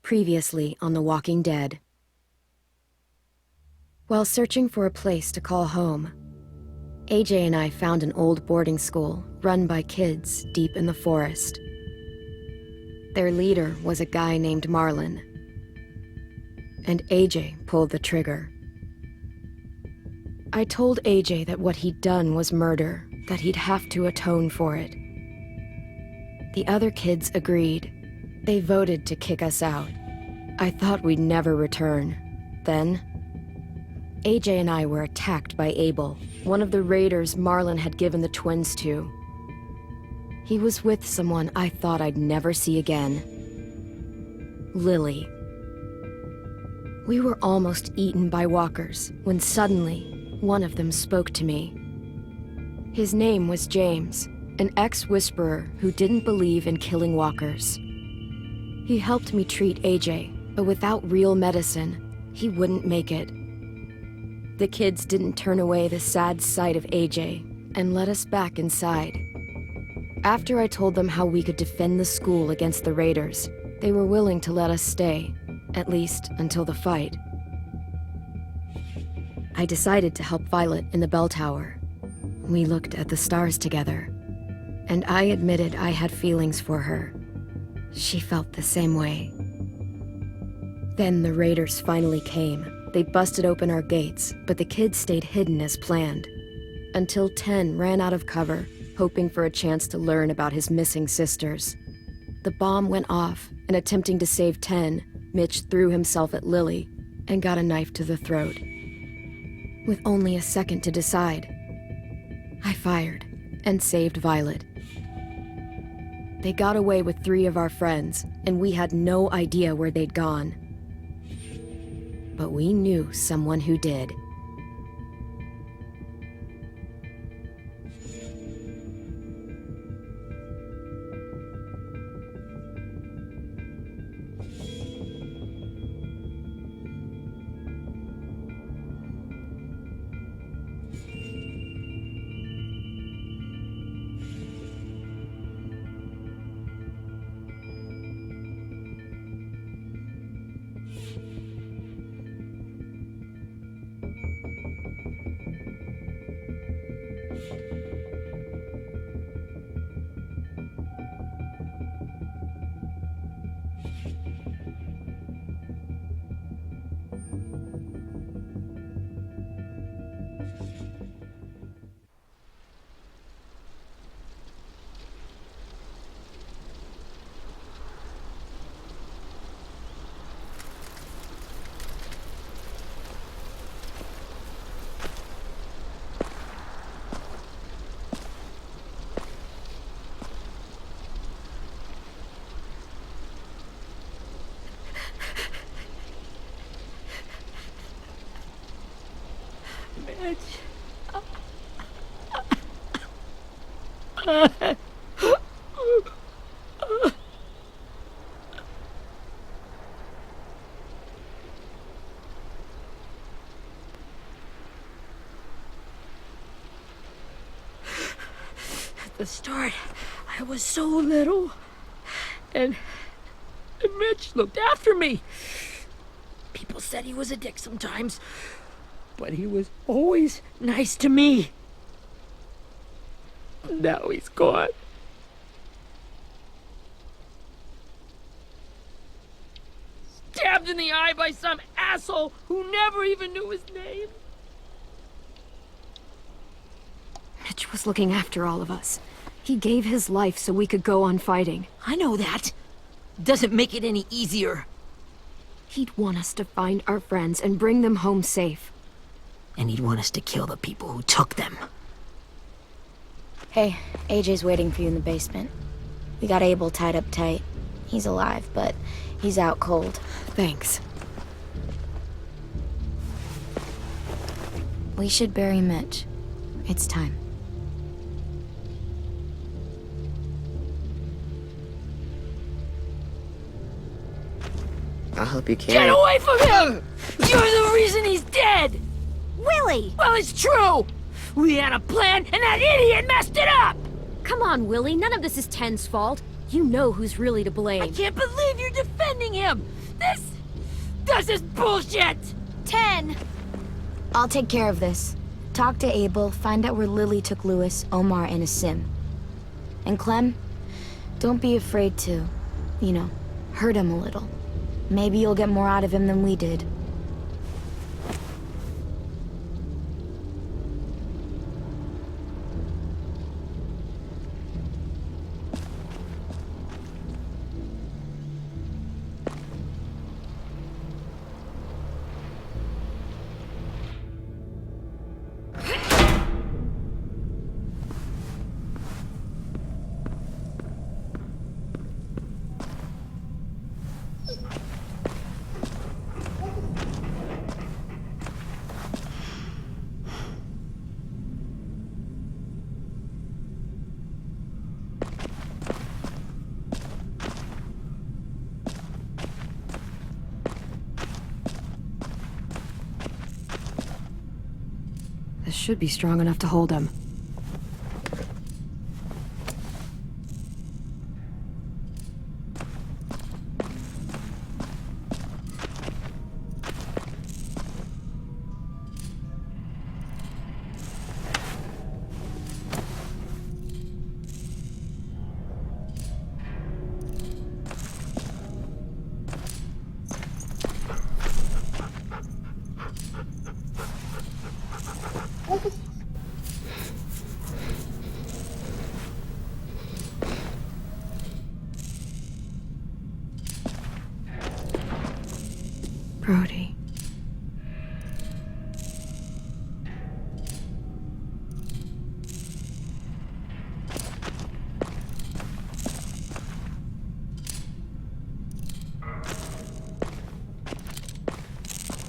Previously on The Walking Dead. While searching for a place to call home, AJ and I found an old boarding school run by kids deep in the forest. Their leader was a guy named Marlon, and AJ pulled the trigger. I told AJ that what he'd done was murder, that he'd have to atone for it. The other kids agreed. They voted to kick us out. I thought we'd never return. Then, AJ and I were attacked by Abel, one of the raiders Marlon had given the twins to. He was with someone I thought I'd never see again. Lily. We were almost eaten by walkers when suddenly one of them spoke to me. His name was James, an ex-whisperer who didn't believe in killing walkers. He helped me treat AJ, but without real medicine, he wouldn't make it. The kids didn't turn away the sad sight of AJ and let us back inside. After I told them how we could defend the school against the raiders, they were willing to let us stay, at least until the fight. I decided to help Violet in the bell tower. We looked at the stars together, and I admitted I had feelings for her. She felt the same way. Then the raiders finally came. They busted open our gates, but the kids stayed hidden as planned, until 10 ran out of cover, hoping for a chance to learn about his missing sisters. The bomb went off, and attempting to save 10, Mitch threw himself at Lily and got a knife to the throat. With only a second to decide, I fired and saved Violet. They got away with 3 of our friends, and we had no idea where they'd gone. But we knew someone who did. At the start, I was so little, and And Mitch looked after me. People said he was a dick sometimes, but he was always nice to me. Now he's gone. Stabbed in the eye by some asshole who never even knew his name. Mitch was looking after all of us. He gave his life so we could go on fighting. I know that. Doesn't make it any easier. He'd want us to find our friends and bring them home safe. And he'd want us to kill the people who took them. Hey, AJ's waiting for you in the basement. We got Abel tied up tight. He's alive, but he's out cold. Thanks. We should bury Mitch. It's time. I'll help you carry. Get away from him! You're the reason he's dead! Willie! Well, it's true! We had a plan, and that idiot messed it up! Come on, Willie. None of this is Ten's fault. You know who's really to blame. I can't believe you're defending him! This is bullshit! 10! I'll take care of this. Talk to Abel, find out where Lily took Lewis, Omar, and Asim. And Clem, don't be afraid to, hurt him a little. Maybe you'll get more out of him than we did. This should be strong enough to hold him. Brody.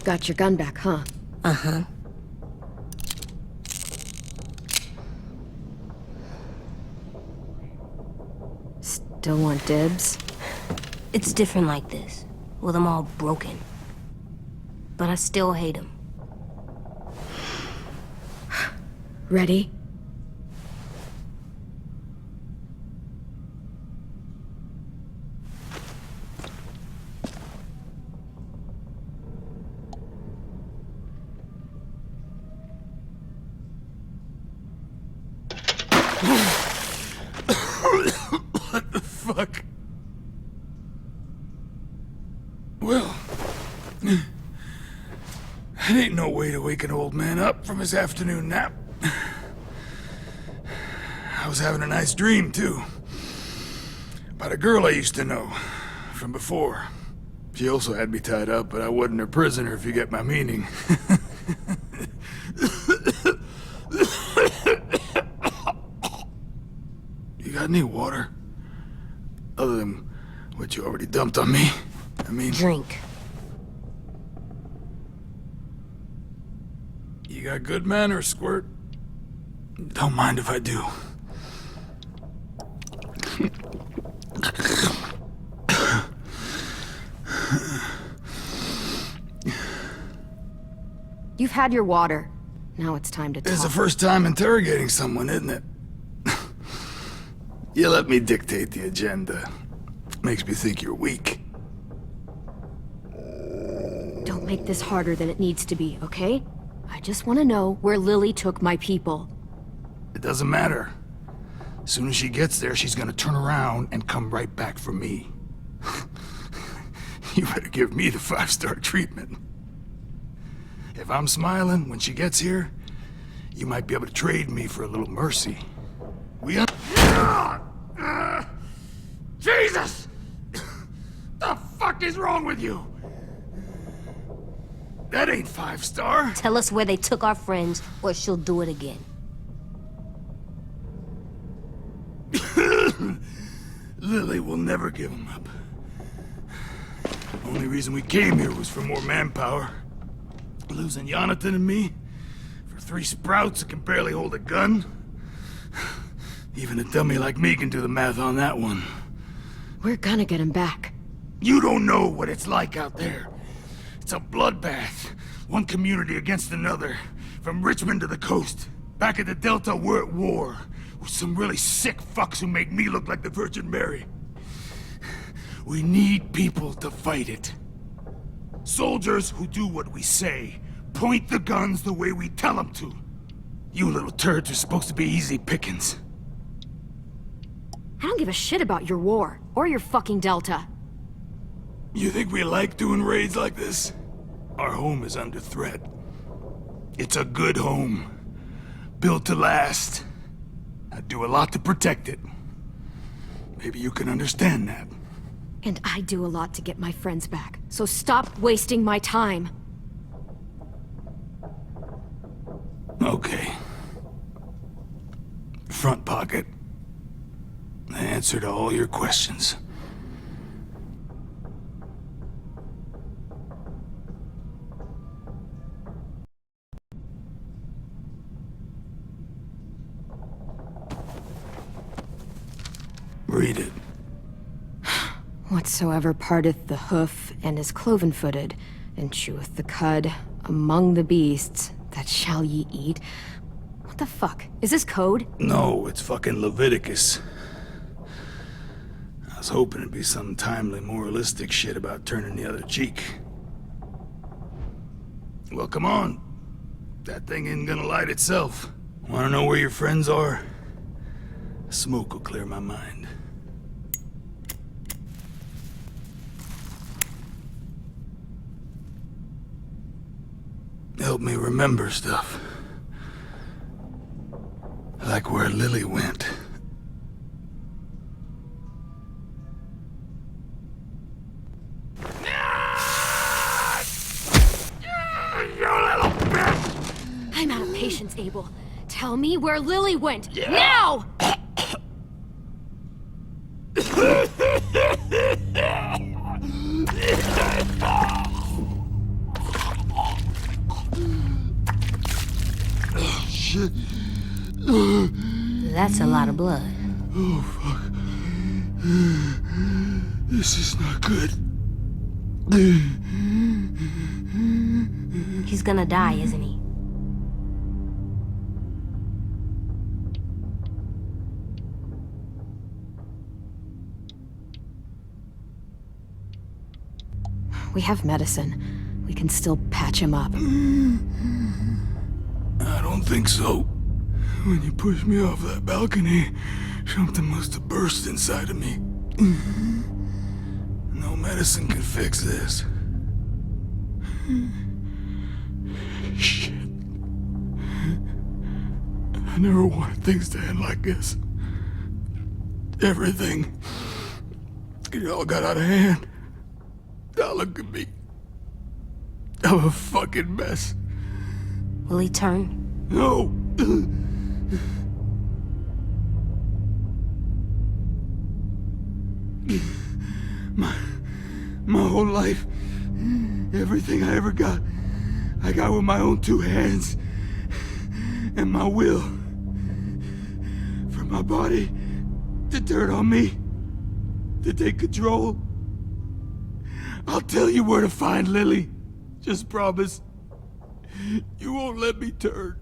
Got your gun back, huh? Uh-huh. Still want dibs? It's different like this, with them all broken. But I still hate him. Ready? What the fuck? Well, that ain't no way to wake an old man up from his afternoon nap. I was having a nice dream, too. About a girl I used to know from before. She also had me tied up, but I wasn't her prisoner, if you get my meaning. You got any water? Other than what you already dumped on me? I mean... Drink. You got good manners, Squirt. Don't mind if I do. You've had your water. Now it's time to talk. It's the first time interrogating someone, isn't it? You let me dictate the agenda. Makes me think you're weak. make this harder than it needs to be, okay? I just want to know where Lily took my people. It doesn't matter. As soon as she gets there, she's gonna turn around and come right back for me. You better give me the 5-star treatment. If I'm smiling when she gets here, you might be able to trade me for a little mercy. Jesus! The fuck is wrong with you? That ain't 5-star. Tell us where they took our friends, or she'll do it again. Lily will never give him up. Only reason we came here was for more manpower. Losing Jonathan and me for 3 sprouts that can barely hold a gun. Even a dummy like me can do the math on that one. We're gonna get him back. You don't know what it's like out there. It's a bloodbath. One community against another. From Richmond to the coast. Back at the Delta, we're at war. With some really sick fucks who make me look like the Virgin Mary. We need people to fight it. Soldiers who do what we say. Point the guns the way we tell them to. You little turds are supposed to be easy pickings. I don't give a shit about your war, or your fucking Delta. You think we like doing raids like this? Our home is under threat. It's a good home. Built to last. I'd do a lot to protect it. Maybe you can understand that. And I do a lot to get my friends back, so stop wasting my time. Okay. Front pocket. The answer to all your questions. Read it. Whatsoever parteth the hoof and is cloven-footed, and cheweth the cud among the beasts, that shall ye eat. What the fuck? Is this code? No, it's fucking Leviticus. I was hoping it'd be some timely, moralistic shit about turning the other cheek. Well, come on. That thing isn't gonna light itself. Wanna know where your friends are? Smoke will clear my mind. Help me remember stuff. Like where Lily went. I'm out of patience, Abel. Tell me where Lily went. Yeah. Now! Shit. That's a lot of blood. Oh, fuck. This is not good. He's gonna die, isn't he? We have medicine. We can still patch him up. I don't think so. When you pushed me off that balcony, something must have burst inside of me. No medicine can fix this. Shit. I never wanted things to end like this. Everything. It all got out of hand. Now look at me. I'm a fucking mess. Will he turn? No! My whole life, everything I ever got, I got with my own 2 hands and my will. For my body to turn on me, to take control. I'll tell you where to find Lily. Just promise. You won't let me turn.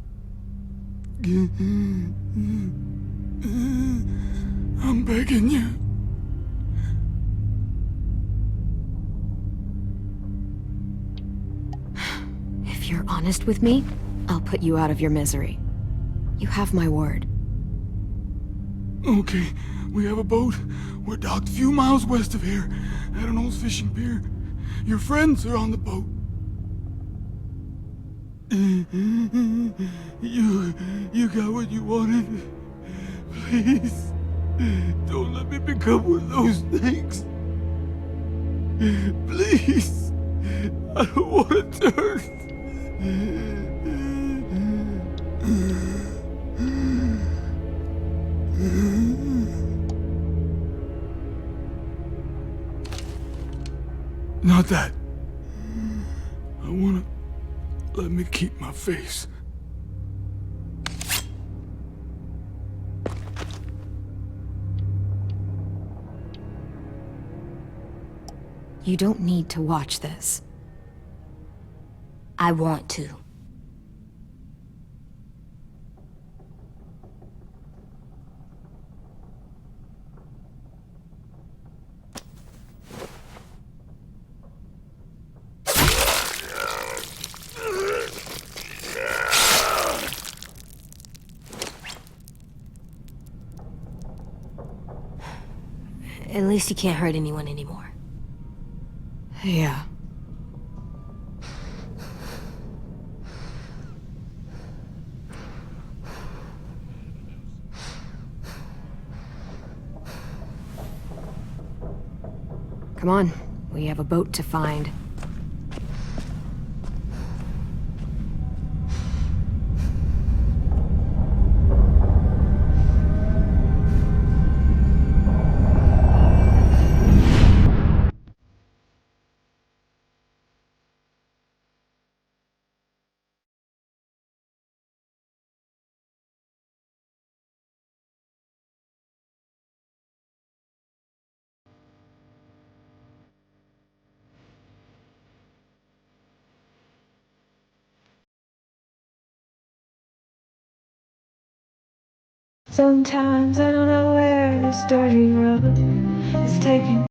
I'm begging you. you're honest with me, I'll put you out of your misery. You have my word. Okay, we have a boat. We're docked a few miles west of here, at an old fishing pier. Your friends are on the boat. You got what you wanted. Please, don't let me become one of those things. Please, I don't want to turn. Not that. I wanna let me keep my face. You don't need to watch this. I want to. At least you can't hurt anyone anymore. Yeah. Come on, we have a boat to find. Sometimes I don't know where this dirty road is taking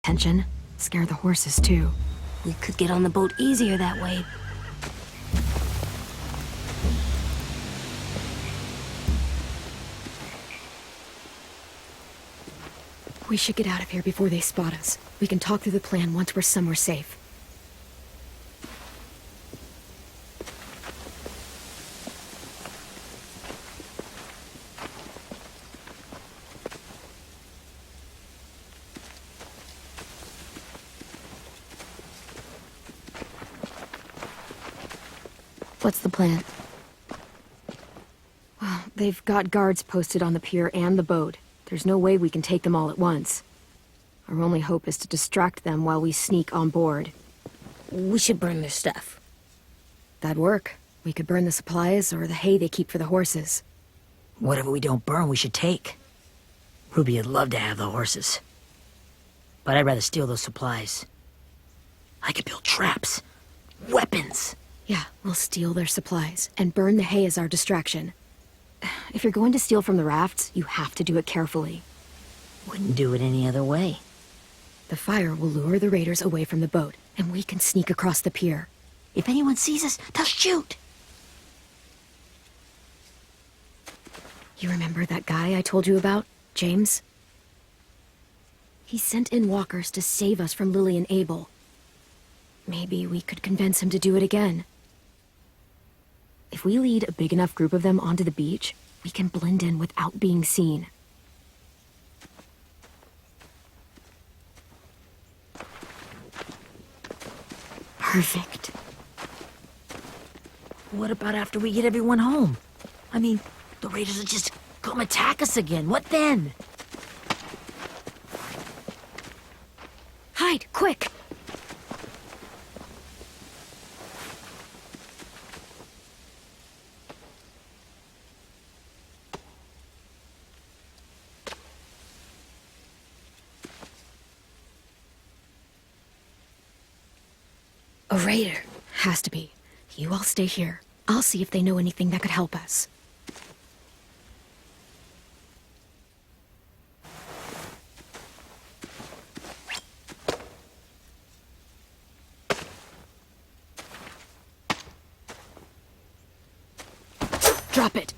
Attention. Scare the horses, too. We could get on the boat easier that way. We should get out of here before they spot us. We can talk through the plan once we're somewhere safe. What's the plan? Well, they've got guards posted on the pier and the boat. There's no way we can take them all at once. Our only hope is to distract them while we sneak on board. We should burn their stuff. That'd work. We could burn the supplies or the hay they keep for the horses. Whatever we don't burn, we should take. Ruby would love to have the horses. But I'd rather steal those supplies. I could build traps. Weapons. Yeah, we'll steal their supplies and burn the hay as our distraction. If you're going to steal from the rafts, you have to do it carefully. Wouldn't do it any other way. The fire will lure the raiders away from the boat, and we can sneak across the pier. If anyone sees us, they'll shoot. You remember that guy I told you about, James? He sent in walkers to save us from Lily and Abel. Maybe we could convince him to do it again. If we lead a big enough group of them onto the beach, we can blend in without being seen. Perfect. What about after we get everyone home? I mean, the raiders will just come attack us again. What then? Hide, quick! A raider. Has to be. You all stay here. I'll see if they know anything that could help us. Drop it.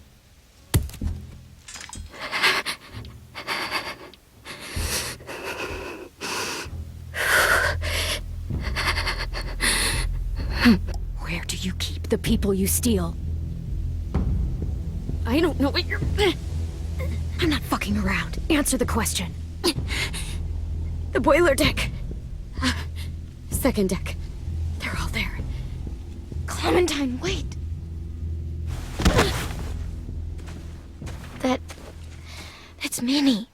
Where do you keep the people you steal? I don't know what you're... I'm not fucking around. Answer the question. The boiler deck. Second deck. They're all there. Clementine, wait. That's Minnie.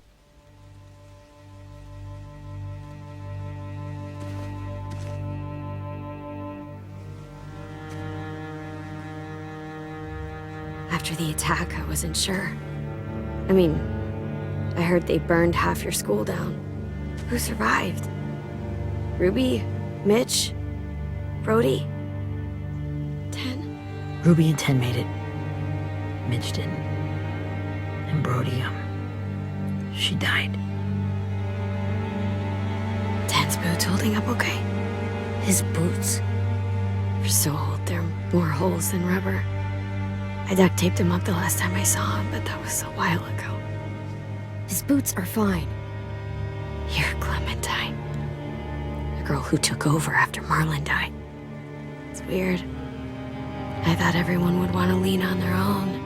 After the attack, I wasn't sure. I mean, I heard they burned half your school down. Who survived? Ruby? Mitch? Brody? 10? Ruby and 10 made it. Mitch didn't. And Brody, she died. 10's boots holding up okay? His boots. They're so old, there are more holes than rubber. I duct taped him up the last time I saw him, but that was a while ago. His boots are fine. You're Clementine. The girl who took over after Marlon died. It's weird. I thought everyone would want to lean on their own.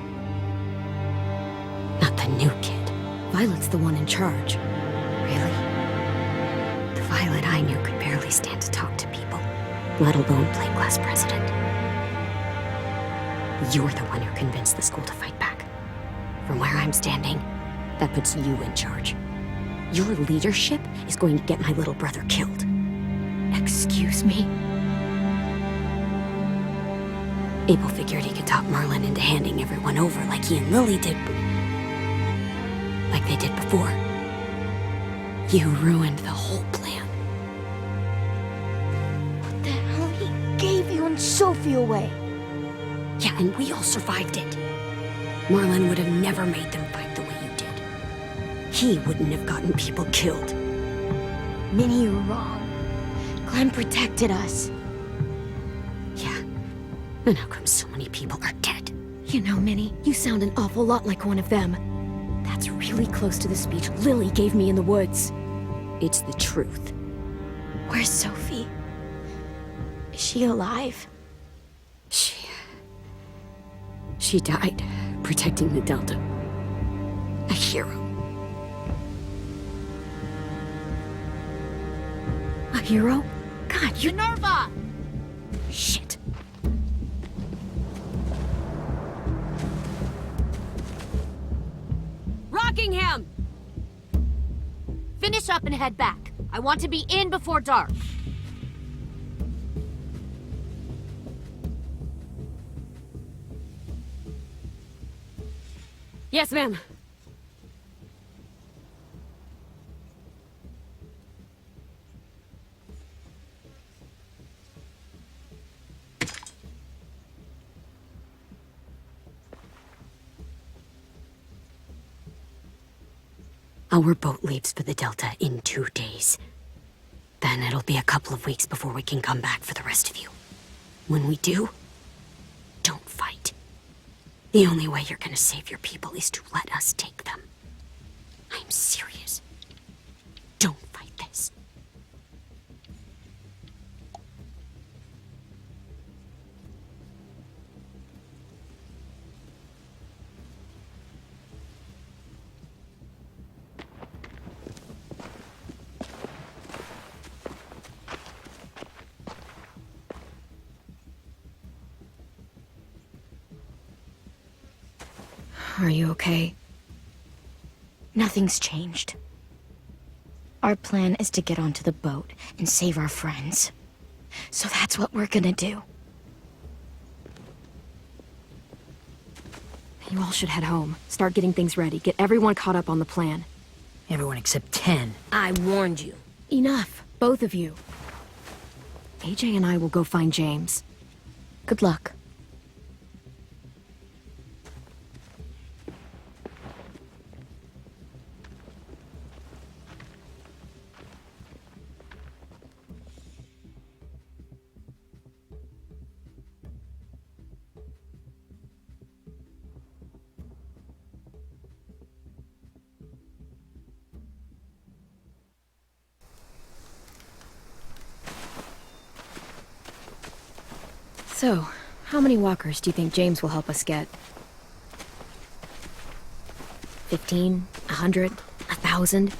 Not the new kid. Violet's the one in charge. Really? The Violet I knew could barely stand to talk to people, let alone play class president. You're the one who convinced the school to fight back. From where I'm standing, that puts you in charge. Your leadership is going to get my little brother killed. Excuse me? Abel figured he could talk Marlon into handing everyone over like he and Lily did. Like they did before. You ruined the whole plan. What the hell? He gave you and Sophie away. Yeah, and we all survived it. Marlon would have never made them fight the way you did. He wouldn't have gotten people killed. Minnie, you're wrong. Clem protected us. Yeah. And how come so many people are dead? You know, Minnie, you sound an awful lot like one of them. That's really close to the speech Lily gave me in the woods. It's the truth. Where's Sophie? Is she alive? She died protecting the Delta. A hero. A hero? God, you... Minerva! Shit. Rockingham! Finish up and head back. I want to be in before dark. Yes, ma'am. Our boat leaves for the Delta in 2 days. Then it'll be a couple of weeks before we can come back for the rest of you. When we do, don't fight. The only way you're gonna save your people is to let us take them. I'm serious. Don't fight this. Are you okay? Nothing's changed. Our plan is to get onto the boat and save our friends. So that's what we're gonna do. You all should head home. Start getting things ready. Get everyone caught up on the plan. Everyone except 10. I warned you. Enough, both of you. AJ and I will go find James. Good luck. So, how many walkers do you think James will help us get? 15? 100? 1,000?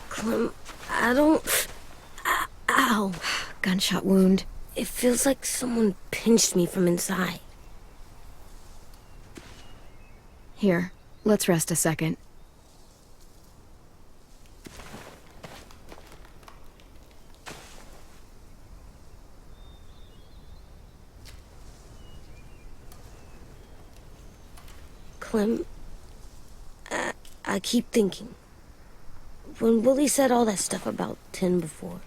Clem, I don't... Ow. Gunshot wound. It feels like someone pinched me from inside. Here, let's rest a second. Clem, I keep thinking. When Willie said all that stuff about Tin before,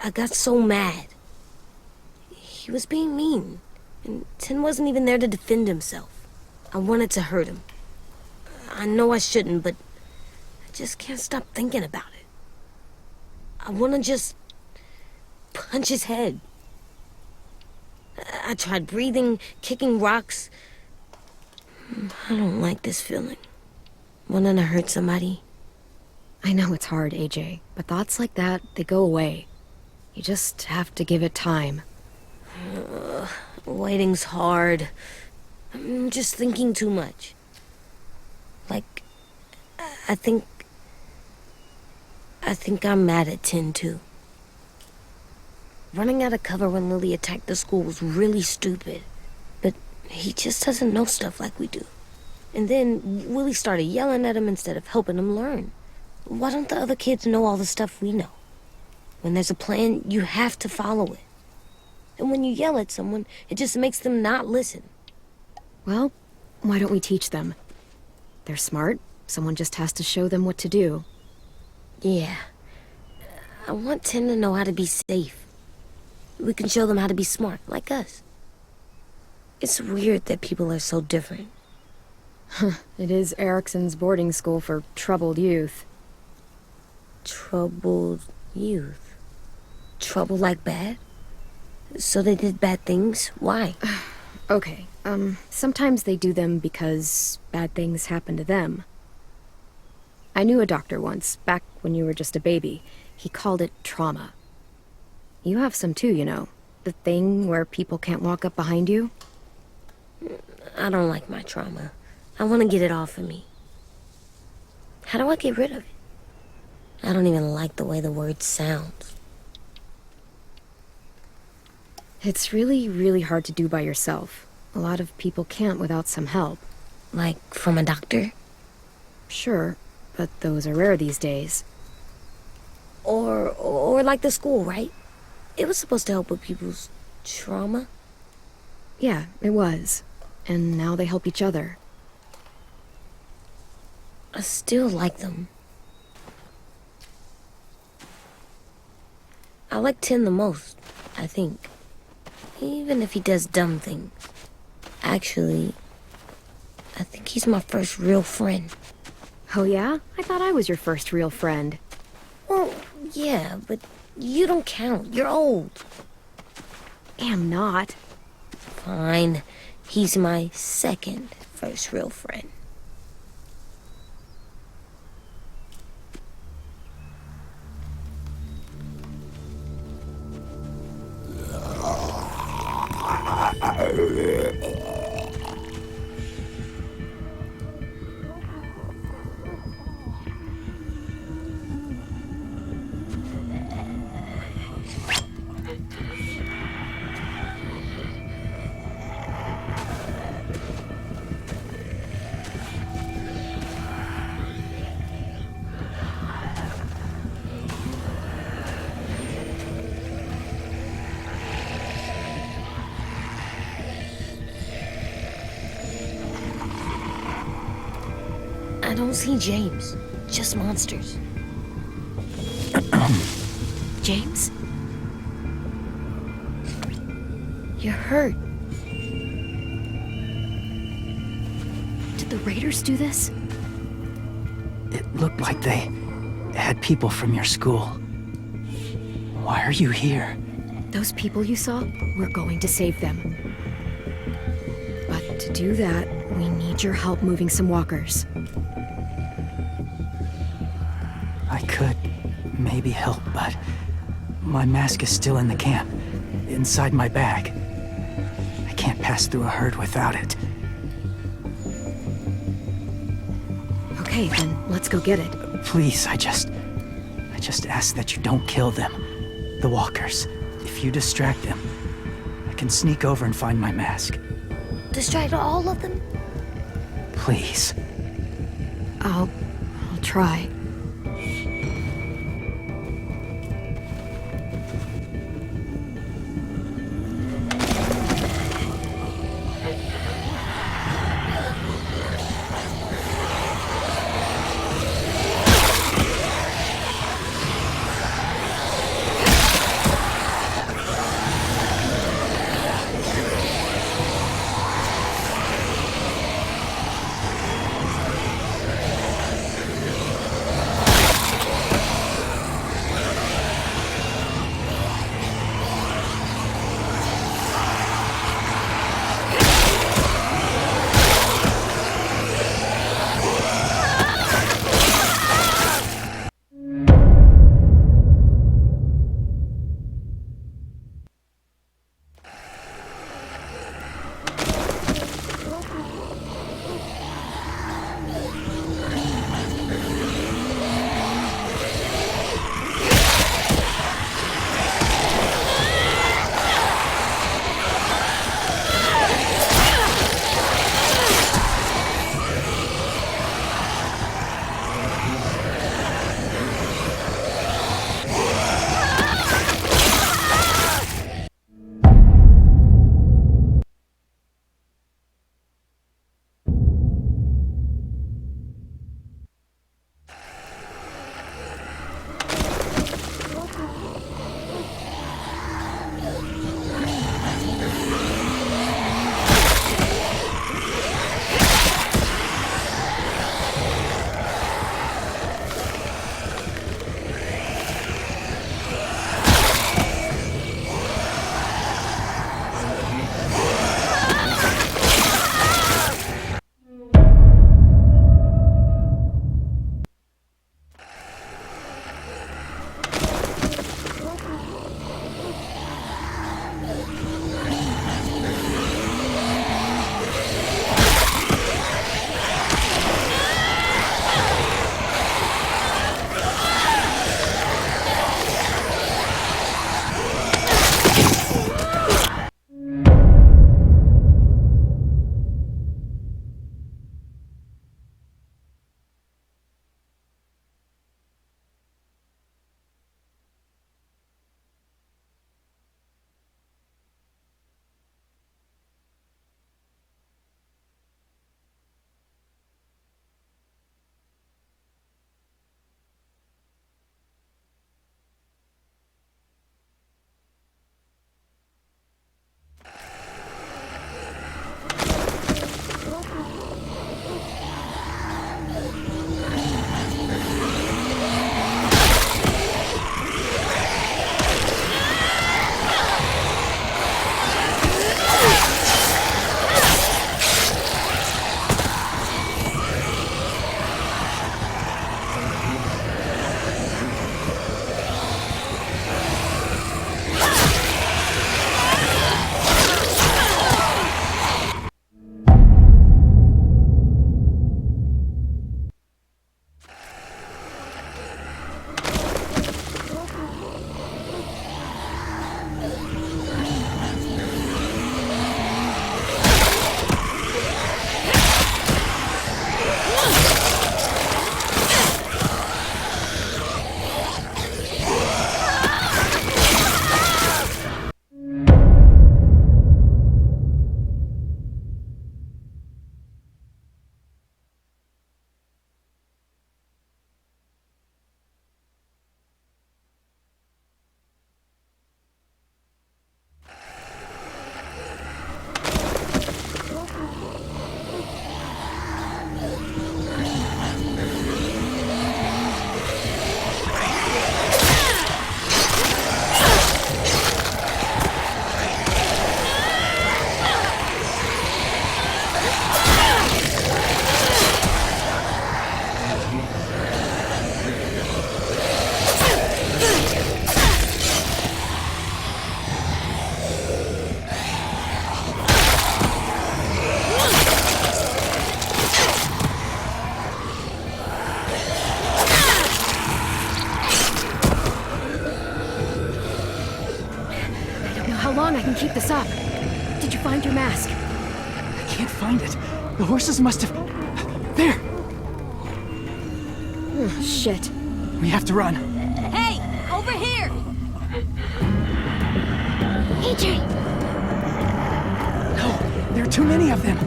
I got so mad. He was being mean, and Tin wasn't even there to defend himself. I wanted to hurt him. I know I shouldn't, but I just can't stop thinking about it. I want to just punch his head. I tried breathing, kicking rocks. I don't like this feeling. Wanting to hurt somebody. I know it's hard, AJ, but thoughts like that, they go away. You just have to give it time. Waiting's hard. I'm just thinking too much. Like, I think I'm mad at Tin, too. Running out of cover when Lily attacked the school was really stupid. But he just doesn't know stuff like we do. And then Willie started yelling at him instead of helping him learn. Why don't the other kids know all the stuff we know? When there's a plan, you have to follow it. And when you yell at someone, it just makes them not listen. Well, why don't we teach them? They're smart. Someone just has to show them what to do. Yeah. I want Tin to know how to be safe. We can show them how to be smart, like us. It's weird that people are so different. It is Erickson's boarding school for troubled youth. troubled youth. Trouble like bad? So they did bad things? Why? Okay, sometimes they do them because bad things happen to them. I knew a doctor once, back when you were just a baby. He called it trauma. You have some too, you know. The thing where people can't walk up behind you. I don't like my trauma. I want to get it off of me. How do I get rid of it? I don't even like the way the word sounds. It's really, really hard to do by yourself. A lot of people can't without some help. Like from a doctor? Sure, but those are rare these days. Or like the school, right? It was supposed to help with people's trauma. Yeah, it was. And now they help each other. I still like them. I like Tin the most, I think. Even if he does dumb things. Actually, I think he's my first real friend. Oh yeah? I thought I was your first real friend. Well, yeah, but you don't count. You're old. Am not. Fine. He's my second first real friend. I don't see James. Just monsters. James? You're hurt. Did the Raiders do this? It looked like they had people from your school. Why are you here? Those people you saw, we're going to save them. But to do that, we need your help moving some walkers. I could maybe help, but my mask is still in the camp, inside my bag. I can't pass through a herd without it. Okay, then let's go get it. Please, I just ask that you don't kill them. The walkers. If you distract them, I can sneak over and find my mask. Distract all of them? Please. I'll try. can keep this up. Did you find your mask? I can't find it. The horses must have... There! Oh, shit. We have to run. Hey! Over here! AJ! No, there are too many of them.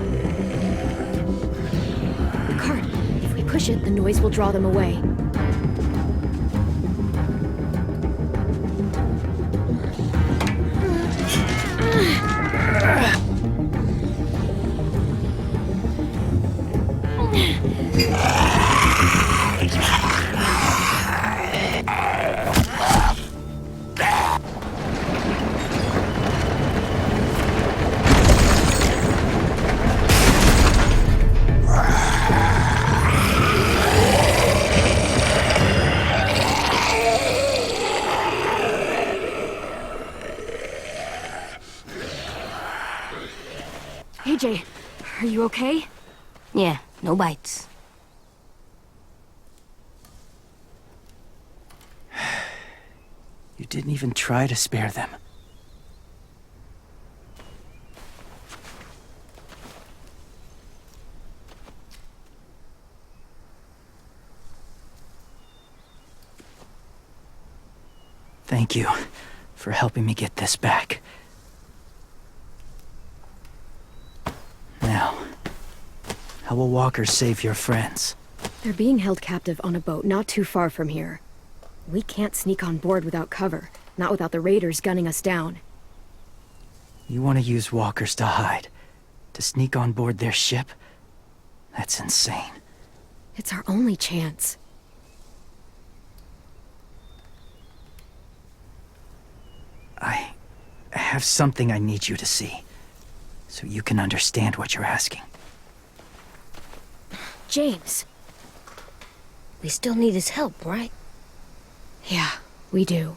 The cart. If we push it, the noise will draw them away. AJ, are you okay? Yeah, no bites. You didn't even try to spare them. Thank you for helping me get this back. Now, how will walkers save your friends? They're being held captive on a boat not too far from here. We can't sneak on board without cover, not without the raiders gunning us down. You want to use walkers to hide? To sneak on board their ship? That's insane. It's our only chance. I have something I need you to see, so you can understand what you're asking. James. We still need his help, right? Yeah, we do.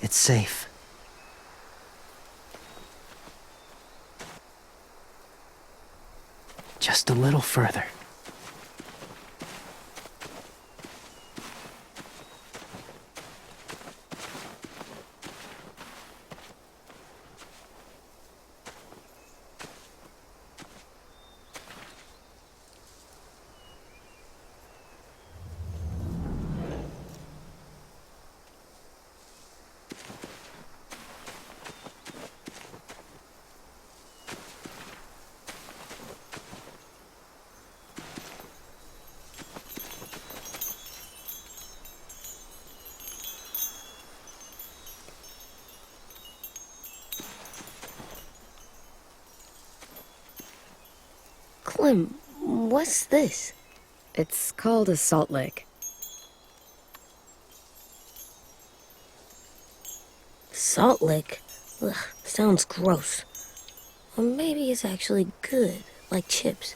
It's safe. Just a little further. Clem, what's this? It's called a salt lick. Salt lick? Ugh, sounds gross. Or maybe it's actually good, like chips.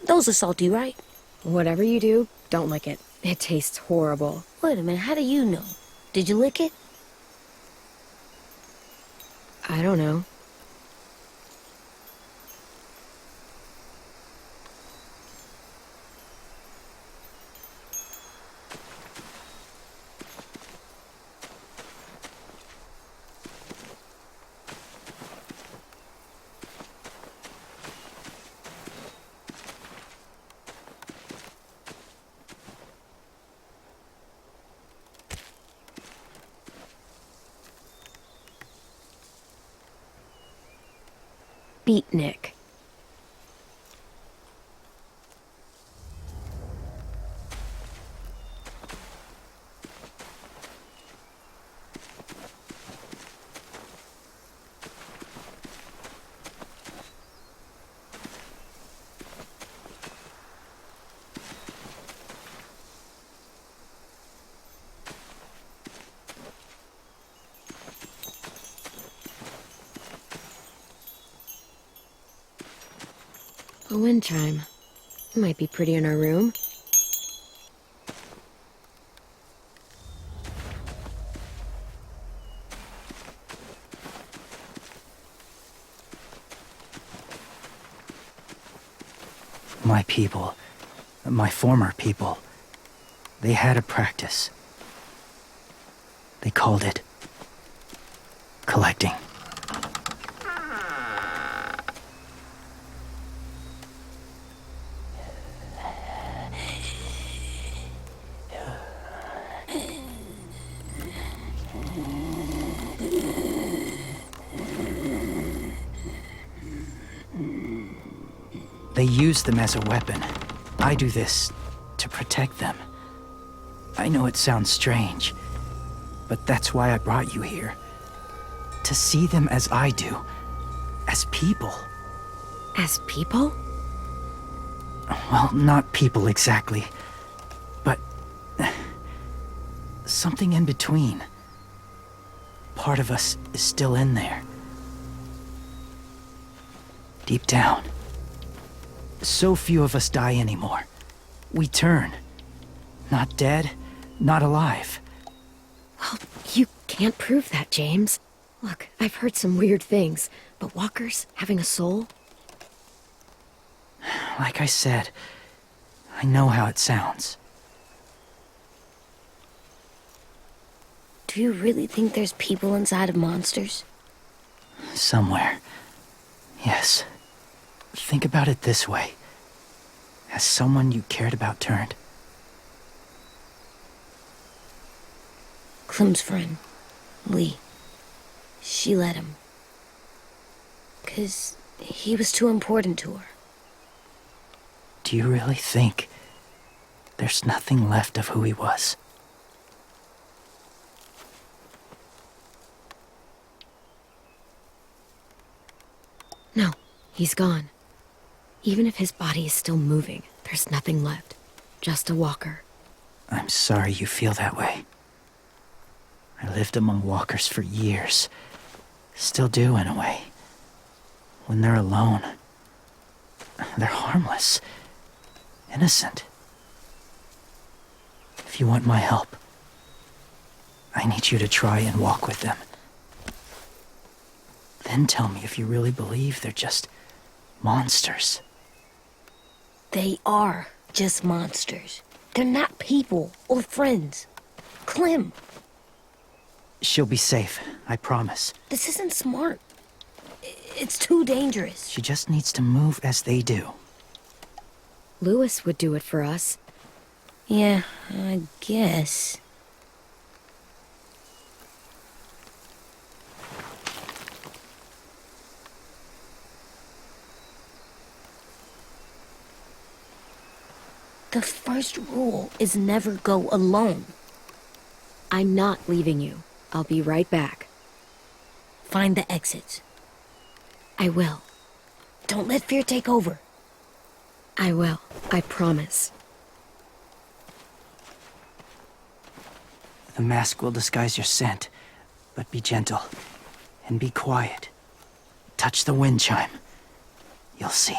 Those are salty, right? Whatever you do, don't lick it. It tastes horrible. Wait a minute, how do you know? Did you lick it? I don't know. Beatnik. A wind chime. Might be pretty in our room. My people, my former people, they had a practice. They called it collecting. They use them as a weapon. I do this to protect them. I know it sounds strange, but that's why I brought you here. To see them as I do, as people. As people? Well, not people exactly, but something in between. Part of us is still in there. Deep down. So few of us die anymore. We turn. Not dead, not alive. Well, you can't prove that, James. Look, I've heard some weird things, but walkers having a soul? Like I said, I know how it sounds. Do you really think there's people inside of monsters? Somewhere. Yes. Think about it this way. Has someone you cared about turned? Clem's friend, Lee. She let him. 'Cause he was too important to her. Do you really think there's nothing left of who he was? No, he's gone. Even if his body is still moving, there's nothing left. Just a walker. I'm sorry you feel that way. I lived among walkers for years. Still do, in a way. When they're alone, they're harmless. Innocent. If you want my help, I need you to try and walk with them. Then tell me if you really believe they're just monsters. They are just monsters. They're not people or friends. Clem, She'll be safe, I promise. this isn't smart. It's too dangerous. She just needs to move as they do. Lewis would do it for us. Yeah, I guess. The first rule is never go alone. I'm not leaving you. I'll be right back. Find the exits. I will. Don't let fear take over. I will. I promise. The mask will disguise your scent, but be gentle and be quiet. Touch the wind chime. You'll see.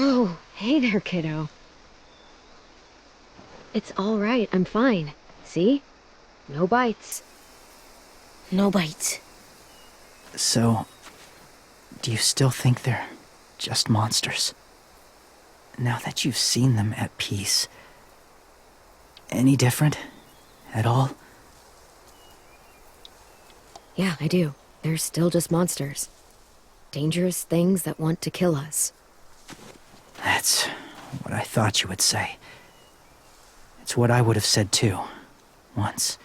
Oh, hey there, kiddo. It's all right, I'm fine. See? No bites. No bites. So, do you still think they're just monsters? Now that you've seen them at peace, any different at all? Yeah, I do. They're still just monsters. Dangerous things that want to kill us. That's what I thought you would say. It's what I would have said too, once.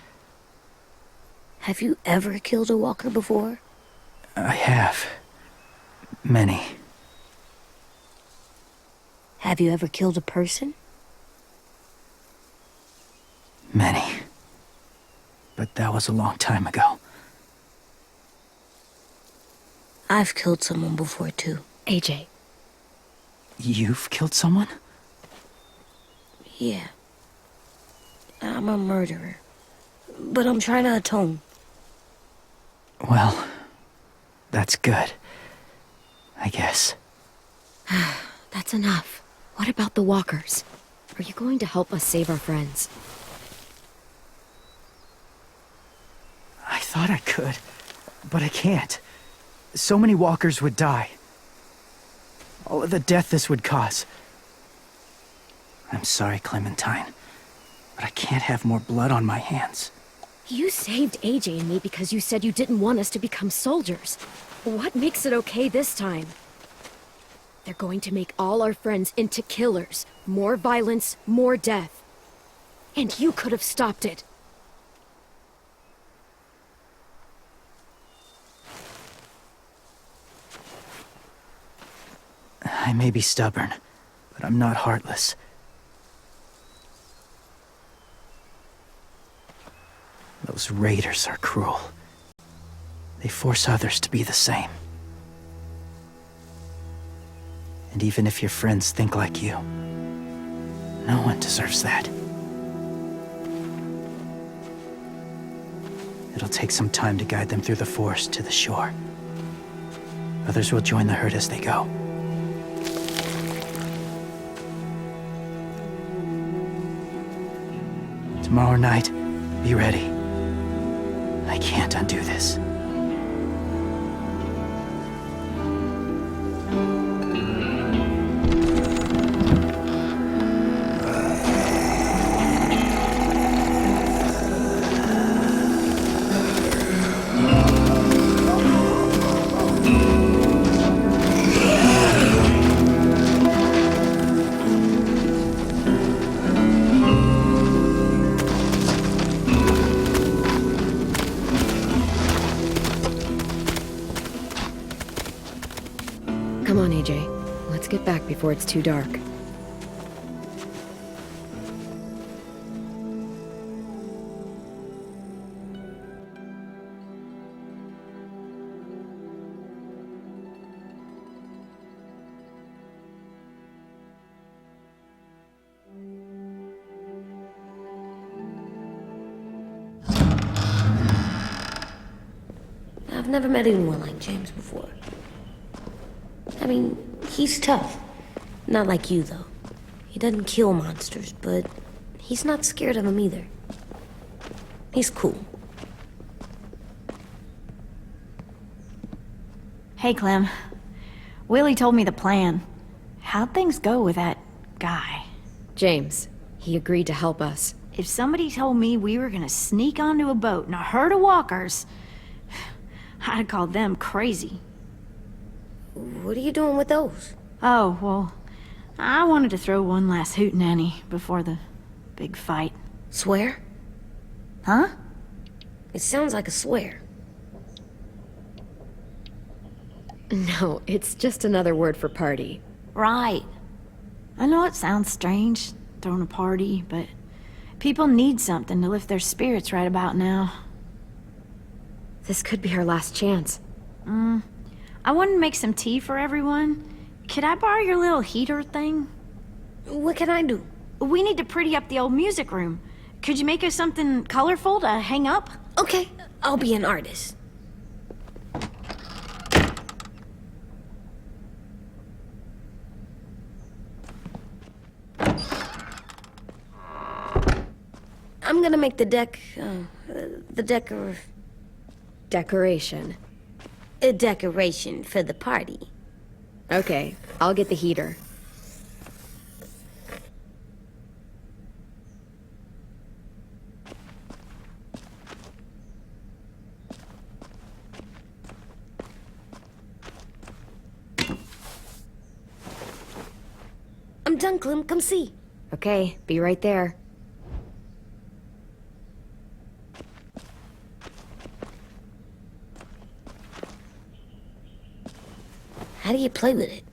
Have you ever killed a walker before? I have. Many. Have you ever killed a person? Many. But that was a long time ago. I've killed someone before, too. AJ. You've killed someone? Yeah. I'm a murderer. But I'm trying to atone. Well, that's good. I guess. That's enough. What about the walkers? Are you going to help us save our friends? I thought I could, but I can't. So many walkers would die. All of the death this would cause. I'm sorry, Clementine, but I can't have more blood on my hands. You saved AJ and me because you said you didn't want us to become soldiers. What makes it okay this time? They're going to make all our friends into killers. More violence, more death. And you could have stopped it. I may be stubborn, but I'm not heartless. Those raiders are cruel. They force others to be the same. And even if your friends think like you, no one deserves that. It'll take some time to guide them through the forest to the shore. Others will join the herd as they go. Tomorrow night, be ready. I can't undo this. Come on, AJ. Let's get back before it's too dark. I've never met anyone like James before. I mean, he's tough. Not like you, though. He doesn't kill monsters, but he's not scared of them either. He's cool. Hey, Clem. Willie told me the plan. How'd things go with that guy? James, he agreed to help us. If somebody told me we were gonna sneak onto a boat in a herd of walkers, I'd have called them crazy. What are you doing with those? Oh, well, I wanted to throw one last hootenanny before the big fight. Swear? Huh? It sounds like a swear. No, it's just another word for party. Right. I know it sounds strange, throwing a party, but people need something to lift their spirits right about now. This could be our last chance. I wanted to make some tea for everyone. Could I borrow your little heater thing? What can I do? We need to pretty up the old music room. Could you make us something colorful to hang up? Okay, I'll be an artist. I'm gonna make the Decoration. a decoration for the party. Okay, I'll get the heater. I'm done, Clem. Come see. Okay, be right there. How do you play with it?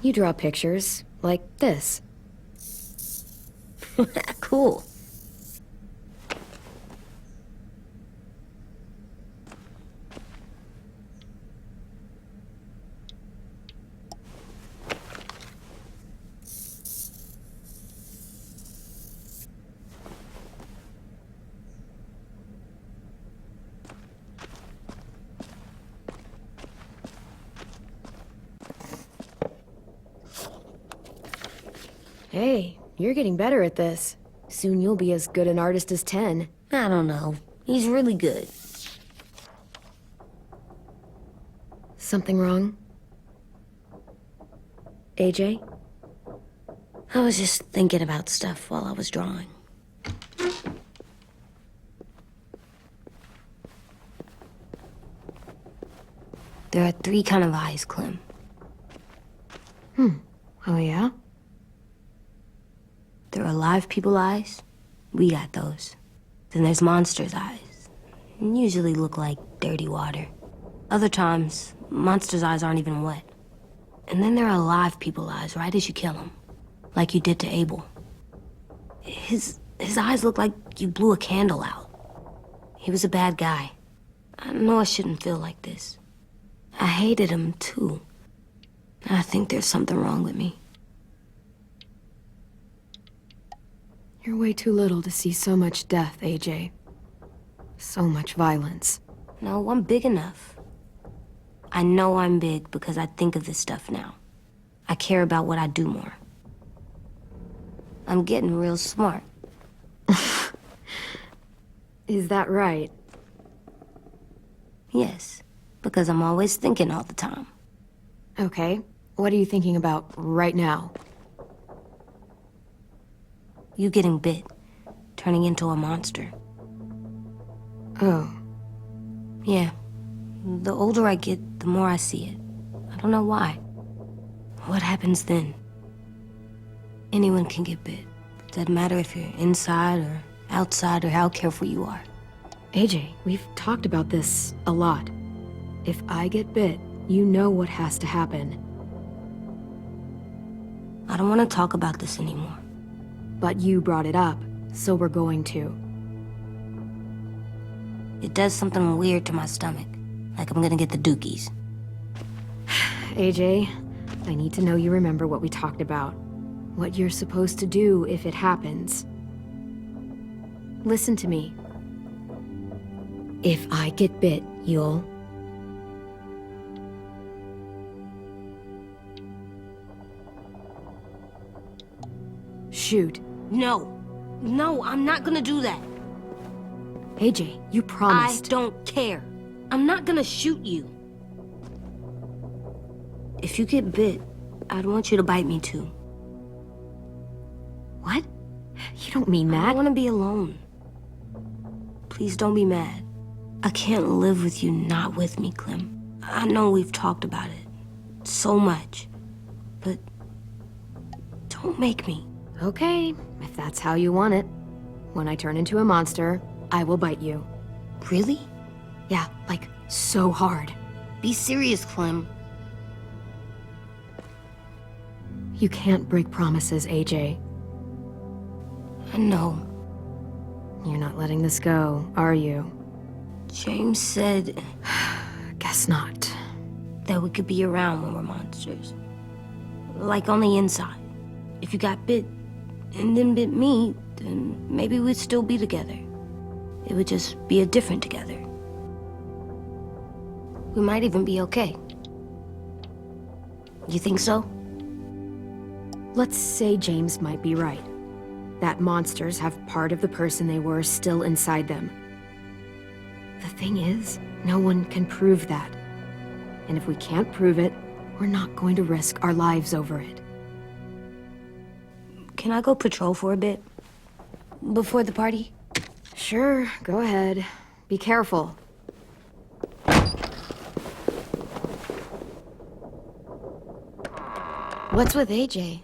You draw pictures, like this. Cool. Hey, you're getting better at this. Soon you'll be as good an artist as 10. I don't know. He's really good. Something wrong? AJ? I was just thinking about stuff while I was drawing. There are 3 kind of eyes, Clem. Oh yeah? There are live people eyes. We got those. Then there's monsters' eyes. Usually look like dirty water. Other times, monsters' eyes aren't even wet. And then there are live people eyes right as you kill them. Like you did to Abel. His eyes look like you blew a candle out. He was a bad guy. I know I shouldn't feel like this. I hated him too. I think there's something wrong with me. You're way too little to see so much death, AJ. So much violence. No, I'm big enough. I know I'm big because I think of this stuff now. I care about what I do more. I'm getting real smart. Is that right? Yes, because I'm always thinking all the time. Okay, what are you thinking about right now? You getting bit, turning into a monster. Oh. Yeah, the older I get, the more I see it. I don't know why. What happens then? Anyone can get bit. Doesn't matter if you're inside or outside or how careful you are. AJ, we've talked about this a lot. If I get bit, you know what has to happen. I don't want to talk about this anymore. But you brought it up, so we're going to. It does something weird to my stomach. Like I'm gonna get the dookies. AJ, I need to know you remember what we talked about. What you're supposed to do if it happens. Listen to me. If I get bit, you'll... shoot. No. No, I'm not gonna do that. AJ, you promised. I don't care. I'm not gonna shoot you. If you get bit, I'd want you to bite me too. What? You don't mean I that. don't want to be alone. Please don't be mad. I can't live with you not with me, Clem. I know we've talked about it so much, but don't make me. Okay, if that's how you want it. When I turn into a monster, I will bite you. Really? Yeah, like, so hard. Be serious, Clem. You can't break promises, AJ. I know. You're not letting this go, are you? James said Guess not. that we could be around when we're monsters. Like on the inside. If you got bit and then bit me, then maybe we'd still be together. It would just be a different together. We might even be okay. You think so? Let's say James might be right. that monsters have part of the person they were still inside them. The thing is, no one can prove that. And if we can't prove it, we're not going to risk our lives over it. Can I go patrol for a bit? Before the party? Sure, go ahead. Be careful. What's with AJ?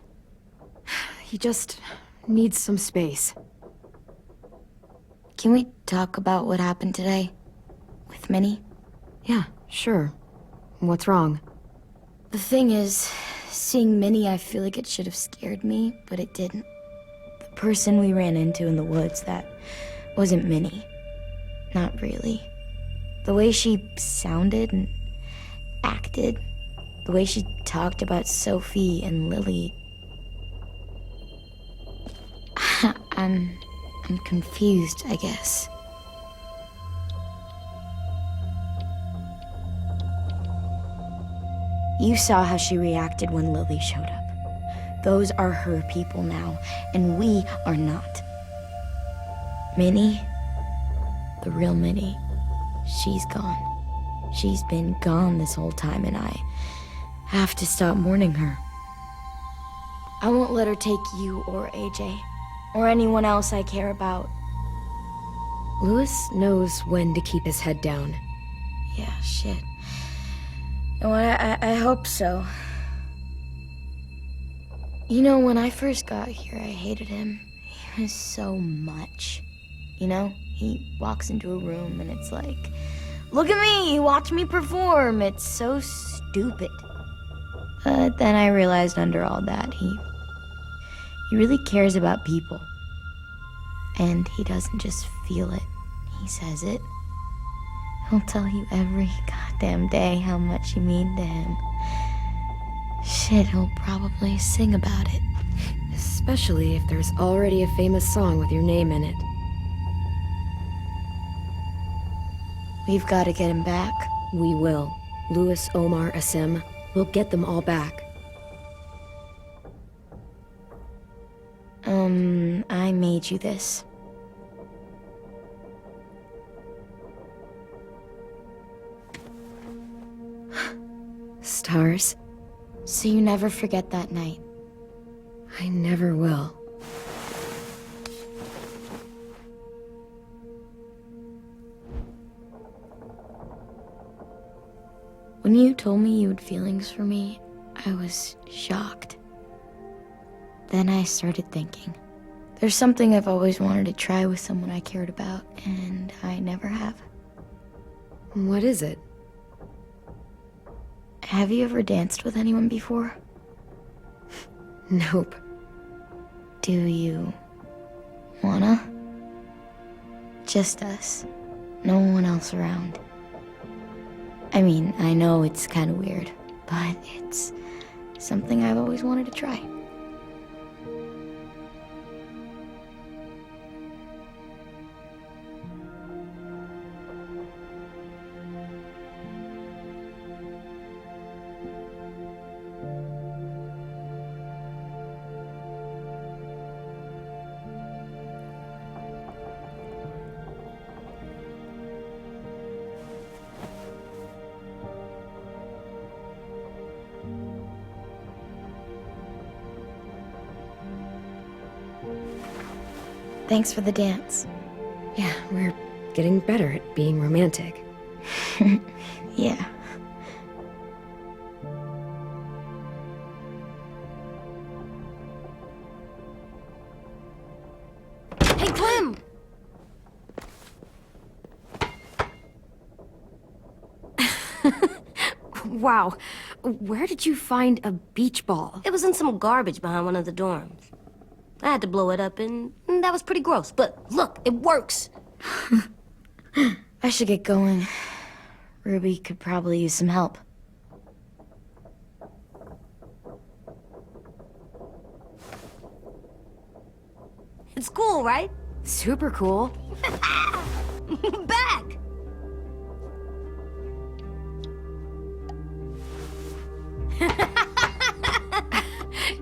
He just needs some space. Can we talk about what happened today? With Minnie? Yeah, sure. What's wrong? The thing is, seeing Minnie, I feel like it should have scared me, but it didn't. The person we ran into in the woods, that wasn't Minnie. Not really. The way she sounded and acted, the way she talked about Sophie and Lily. I'm confused, I guess. You saw how she reacted when Lily showed up. Those are her people now, and we are not. Minnie, the real Minnie, she's gone. She's been gone this whole time, and I have to stop mourning her. I won't let her take you or AJ, or anyone else I care about. Louis knows when to keep his head down. Yeah, shit. Oh, I hope so. You know, when I first got here, I hated him. He was so much. You know, he walks into a room and it's like, look at me, watch me perform. It's so stupid. But then I realized under all that, he really cares about people. And he doesn't just feel it, he says it. He'll tell you every goddamn day how much you mean to him. Shit, he'll probably sing about it. Especially if there's already a famous song with your name in it. We've got to get him back. We will. Louis, Omar, Asim, we'll get them all back. I made you this. Stars? So you never forget that night. I never will. When you told me you had feelings for me, I was shocked. Then I started thinking. There's something I've always wanted to try with someone I cared about, and I never have. What is it? Have you ever danced with anyone before? Nope. Do you wanna? Just us. No one else around. I mean, I know it's kind of weird, but it's something I've always wanted to try. Thanks for the dance. Yeah, we're getting better at being romantic. Yeah. Hey, Clem! Wow, where did you find a beach ball? It was in some garbage behind one of the dorms. I had to blow it up, and that was pretty gross. But look, it works. I should get going. Ruby could probably use some help. It's cool, right? Super cool. Back!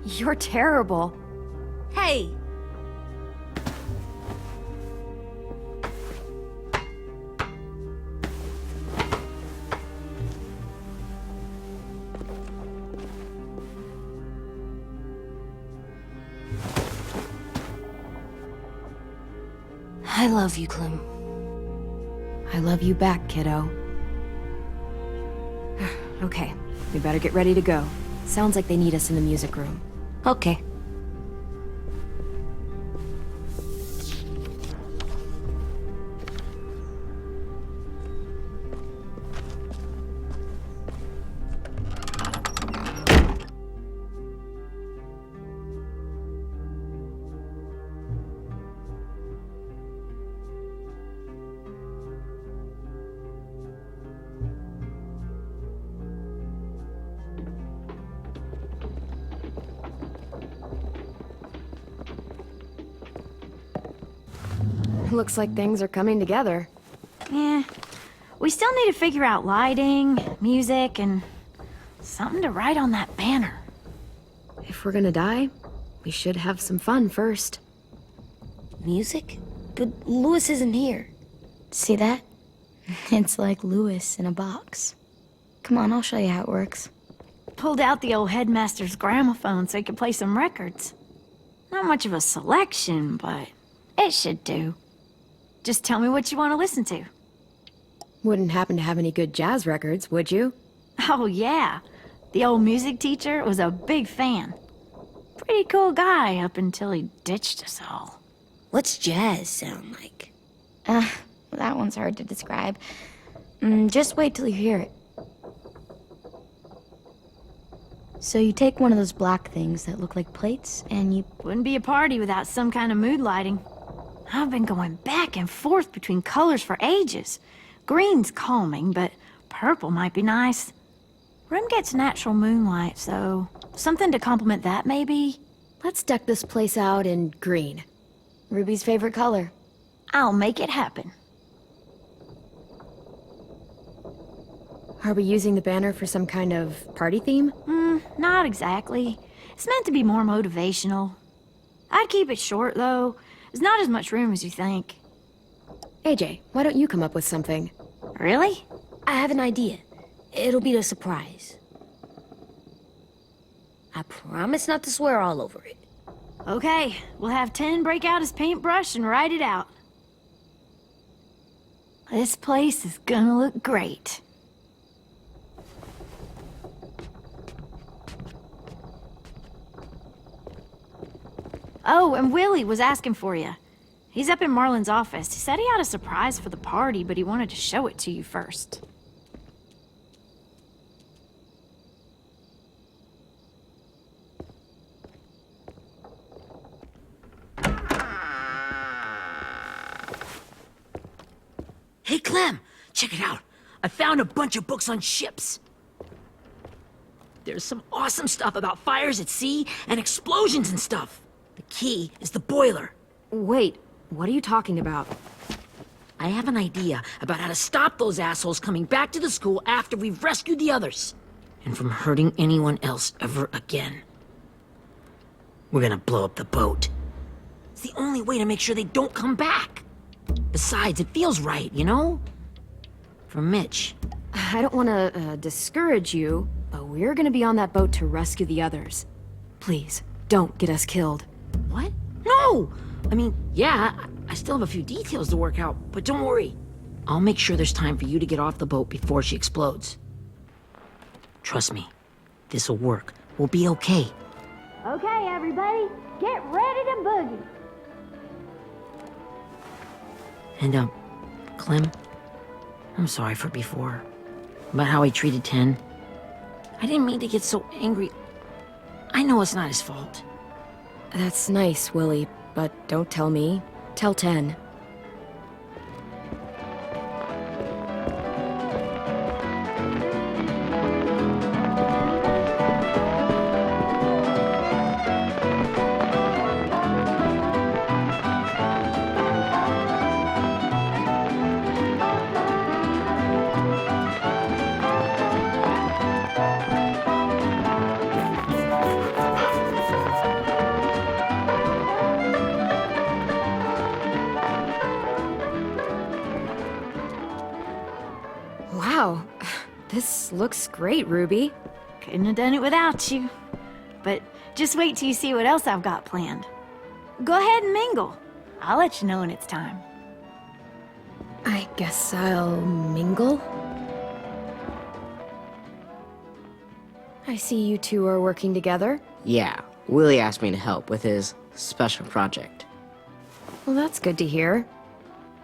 You're terrible. Hey, I love you, Clem. I love you back, kiddo. Okay, we better get ready to go. Sounds like they need us in the music room. Okay. Looks like things are coming together. Yeah. We still need to figure out lighting, music, and something to write on that banner. If we're gonna die, we should have some fun first. Music? But Louis isn't here. See that? It's like Louis in a box. Come on, I'll show you how it works. Pulled out the old headmaster's gramophone so he could play some records. Not much of a selection, but it should do. Just tell me what you want to listen to. Wouldn't happen to have any good jazz records, would you? Oh, yeah. The old music teacher was a big fan. Pretty cool guy up until he ditched us all. What's jazz sound like? That one's hard to describe. Just wait till you hear it. So you take one of those black things that look like plates, and you... Wouldn't be a party without some kind of mood lighting. I've been going back and forth between colors for ages. Green's calming, but purple might be nice. Room gets natural moonlight, so something to complement that, maybe? Let's deck this place out in green. Ruby's favorite color. I'll make it happen. Are we using the banner for some kind of party theme? Not exactly. It's meant to be more motivational. I'd keep it short, though. There's not as much room as you think. AJ, why don't you come up with something? Really? I have an idea. It'll be a surprise. I promise not to swear all over it. Okay, we'll have 10 break out his paintbrush and write it out. This place is gonna look great. Oh, and Willie was asking for you. He's up in Marlin's office. He said he had a surprise for the party, but he wanted to show it to you first. Hey, Clem, check it out. I found a bunch of books on ships. There's some awesome stuff about fires at sea and explosions and stuff. The key is the boiler. Wait, what are you talking about? I have an idea about how to stop those assholes coming back to the school after we've rescued the others. And from hurting anyone else ever again. We're gonna blow up the boat. It's the only way to make sure they don't come back. Besides, it feels right, you know? For Mitch. I don't want to discourage you, but we're gonna be on that boat to rescue the others. Please, don't get us killed. What? No! I mean, yeah, I still have a few details to work out, but don't worry. I'll make sure there's time for you to get off the boat before she explodes. Trust me, this'll work. We'll be okay. Okay, everybody, get ready to boogie. And, Clem, I'm sorry for before. About how he treated Ten. I didn't mean to get so angry. I know it's not his fault. That's nice, Willie, but don't tell me. Tell 10. Wow, this looks great, Ruby. Couldn't have done it without you. But just wait till you see what else I've got planned. Go ahead and mingle. I'll let you know when it's time. I guess I'll mingle? I see you two are working together. Yeah, Willie asked me to help with his special project. Well, that's good to hear.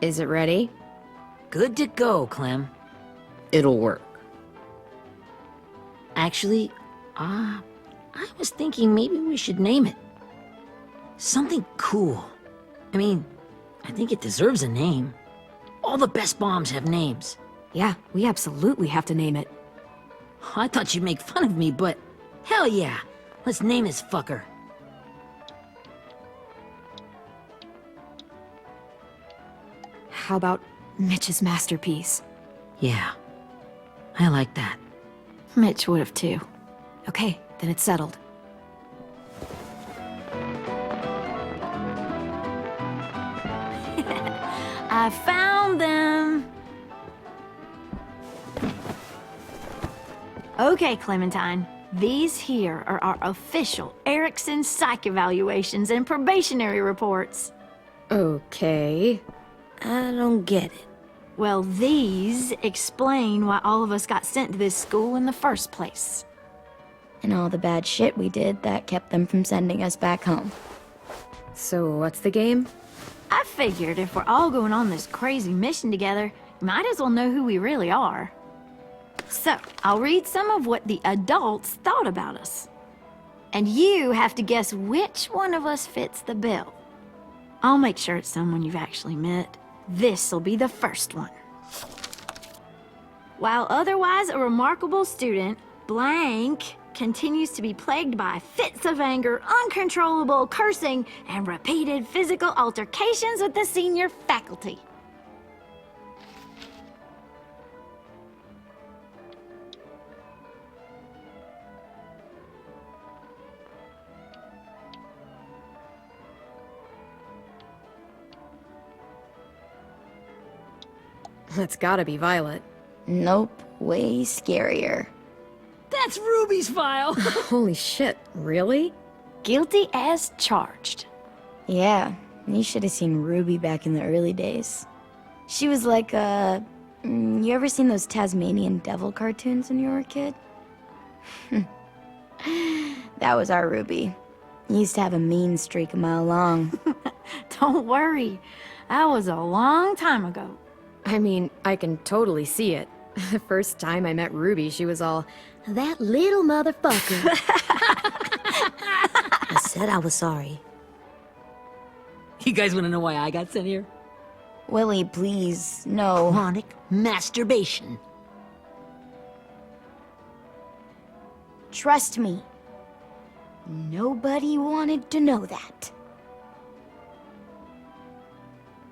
Is it ready? Good to go, Clem. It'll work. Actually, I was thinking maybe we should name it. Something cool. I mean, I think it deserves a name. All the best bombs have names. Yeah, we absolutely have to name it. I thought you'd make fun of me, but hell yeah. Let's name this fucker. How about Mitch's masterpiece? Yeah, I like that. Mitch would have too. Okay, then it's settled. I found them! Okay, Clementine. These here are our official Erickson psych evaluations and probationary reports. Okay. I don't get it. Well, these explain why all of us got sent to this school in the first place. And all the bad shit we did that kept them from sending us back home. So what's the game? I figured if we're all going on this crazy mission together, you might as well know who we really are. So, I'll read some of what the adults thought about us. And you have to guess which one of us fits the bill. I'll make sure it's someone you've actually met. This'll be the first one. While otherwise a remarkable student, blank continues to be plagued by fits of anger, uncontrollable cursing, and repeated physical altercations with the senior faculty. That's gotta be Violet. Nope, way scarier. That's Ruby's file! Holy shit, really? Guilty as charged. Yeah, you should have seen Ruby back in the early days. She was like you ever seen those Tasmanian devil cartoons when you were a kid? That was our Ruby. Used to have a mean streak a mile long. Don't worry, that was a long time ago. I mean, I can totally see it. The first time I met Ruby, she was all, "That little motherfucker." I said I was sorry. You guys want to know why I got sent here? Willie, please, no. Chronic masturbation. Trust me. Nobody wanted to know that.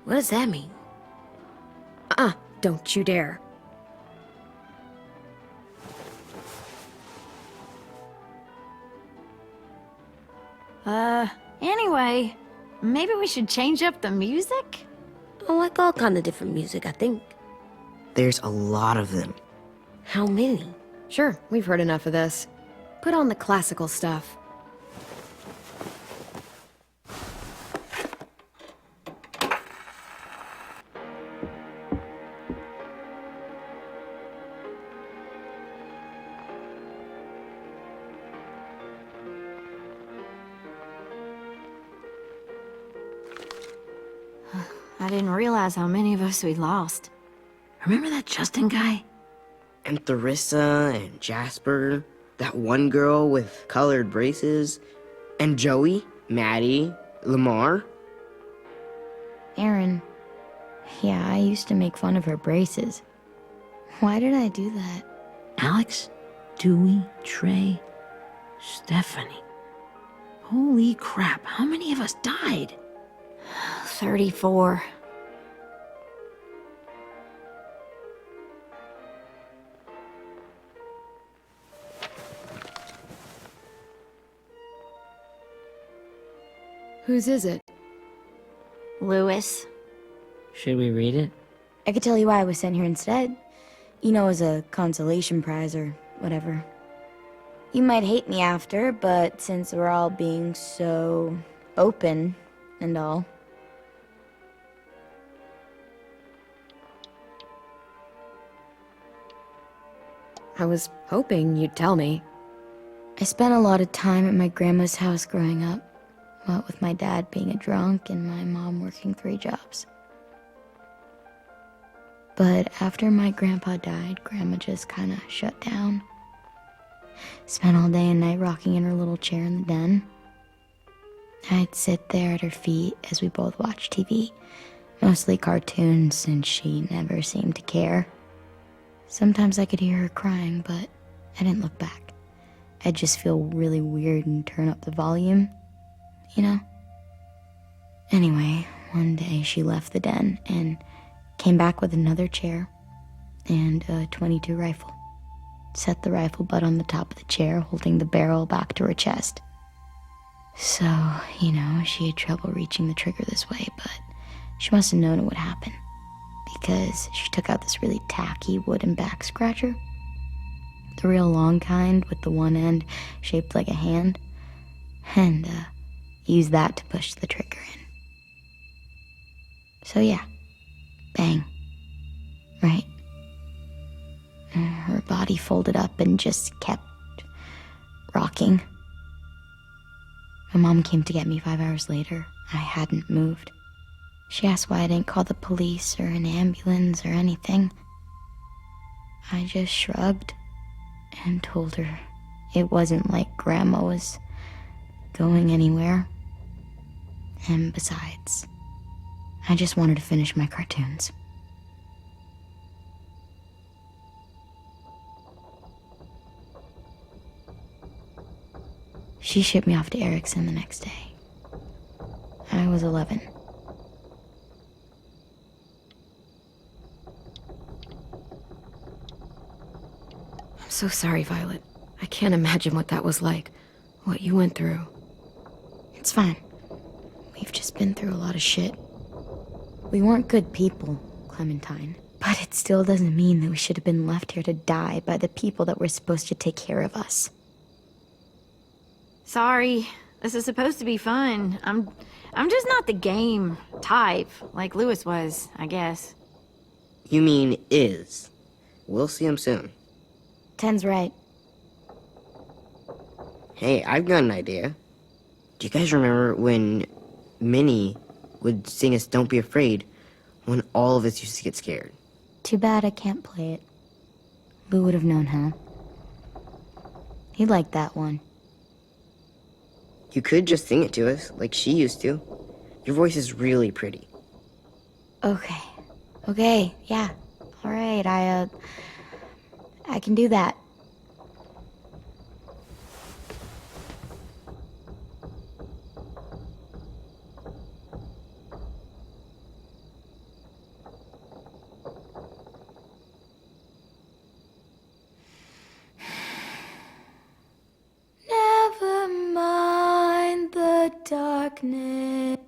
What does that mean? Don't you dare. Anyway, maybe we should change up the music? I like all kind of different music, I think. There's a lot of them. How many? Sure, we've heard enough of this. Put on the classical stuff. I didn't realize how many of us we lost. Remember that Justin guy? And Theresa and Jasper, that one girl with colored braces, and Joey, Maddie, Lamar. Aaron. Yeah, I used to make fun of her braces. Why did I do that? Alex, Dewey, Trey, Stephanie. Holy crap, how many of us died? 34. Whose is it? Lewis. Should we read it? I could tell you why I was sent here instead. You know, as a consolation prize or whatever. You might hate me after, but since we're all being so open and all. I was hoping you'd tell me. I spent a lot of time at my grandma's house growing up, what with my dad being a drunk and my mom working 3 jobs. But after my grandpa died, Grandma just kind of shut down. Spent all day and night rocking in her little chair in the den. I'd sit there at her feet as we both watched TV, mostly cartoons, since she never seemed to care. Sometimes I could hear her crying, but I didn't look back. I'd just feel really weird and turn up the volume, you know? Anyway, one day she left the den and came back with another chair and a .22 rifle. Set the rifle butt on the top of the chair, holding the barrel back to her chest. So, she had trouble reaching the trigger this way, but she must have known it would happen, because she took out this really tacky wooden back scratcher. The real long kind with the one end shaped like a hand, and used that to push the trigger in. So yeah, bang, right? Her body folded up and just kept rocking. My mom came to get me 5 hours later. I hadn't moved. She asked why I didn't call the police or an ambulance or anything. I just shrugged and told her it wasn't like Grandma was going anywhere. And besides, I just wanted to finish my cartoons. She shipped me off to Erickson the next day. I was 11. I'm so sorry, Violet. I can't imagine what that was like, what you went through. It's fine. We've just been through a lot of shit. We weren't good people, Clementine. But it still doesn't mean that we should have been left here to die by the people that were supposed to take care of us. Sorry. This is supposed to be fun. I'm just not the game type, like Lewis was, I guess. You mean is. We'll see him soon. Ten's right. Hey, I've got an idea. Do you guys remember when Minnie would sing us Don't Be Afraid when all of us used to get scared? Too bad I can't play it. Lou would have known how. He liked that one. You could just sing it to us, like she used to. Your voice is really pretty. Okay, yeah. Alright, I can do that. Never mind the darkness.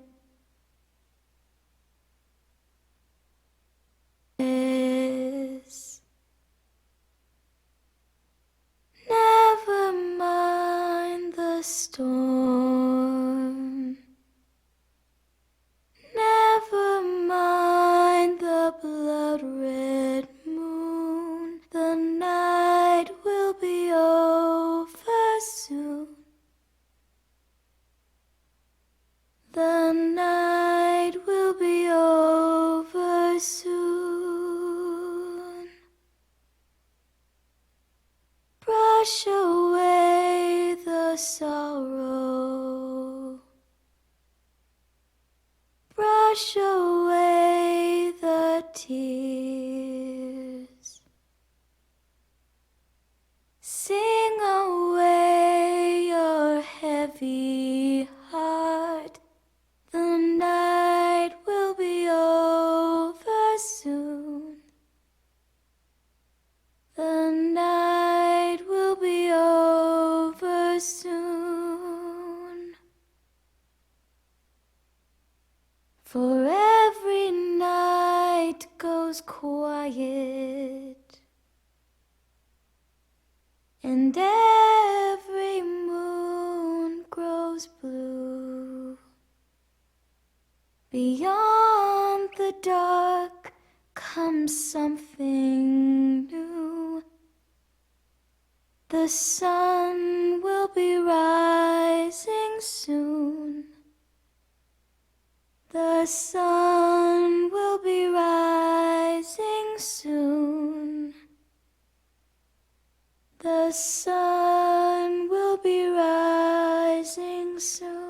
Never mind the storm. Never mind the blood-red moon. The night will be over soon. The night will be over soon. Brush away the sorrow. Brush away the tears. Sing away your heavy heart. The night will be over soon. The night will be over soon. For every night goes quiet, and every moon grows blue. Beyond the dark comes something new. The sun will be rising soon. The sun will be rising soon. The sun will be rising soon.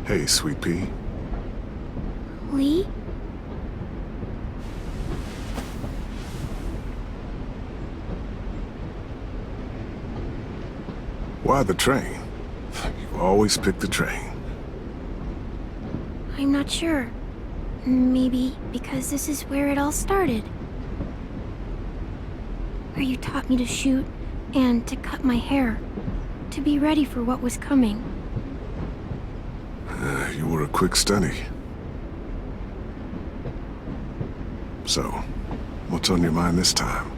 Hey, Sweet Pea. Lee? Why the train? You always pick the train. I'm not sure. Maybe because this is where it all started. Where you taught me to shoot and to cut my hair. To be ready for what was coming. You were a quick study. So, what's on your mind this time?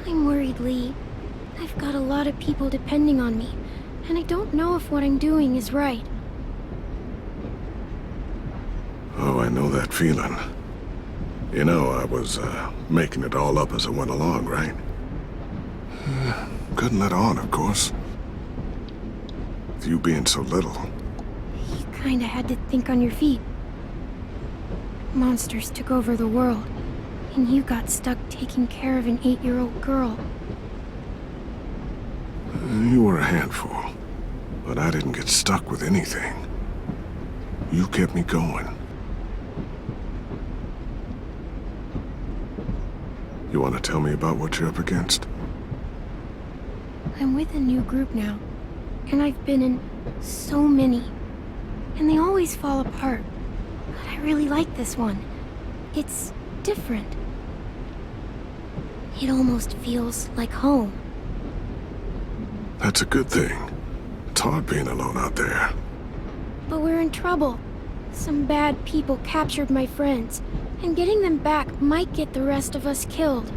I'm worried, Lee. I've got a lot of people depending on me, and I don't know if what I'm doing is right. Oh, I know that feeling. You know, I was, making it all up as I went along, right? Couldn't let on, of course. With you being so little. You kinda had to think on your feet. Monsters took over the world, and you got stuck taking care of an 8-year-old girl. You were a handful, but I didn't get stuck with anything. You kept me going. You want to tell me about what you're up against? I'm with a new group now, and I've been in so many, and they always fall apart. But I really like this one. It's different. It almost feels like home. That's a good thing. It's hard being alone out there. But we're in trouble. Some bad people captured my friends, and getting them back might get the rest of us killed.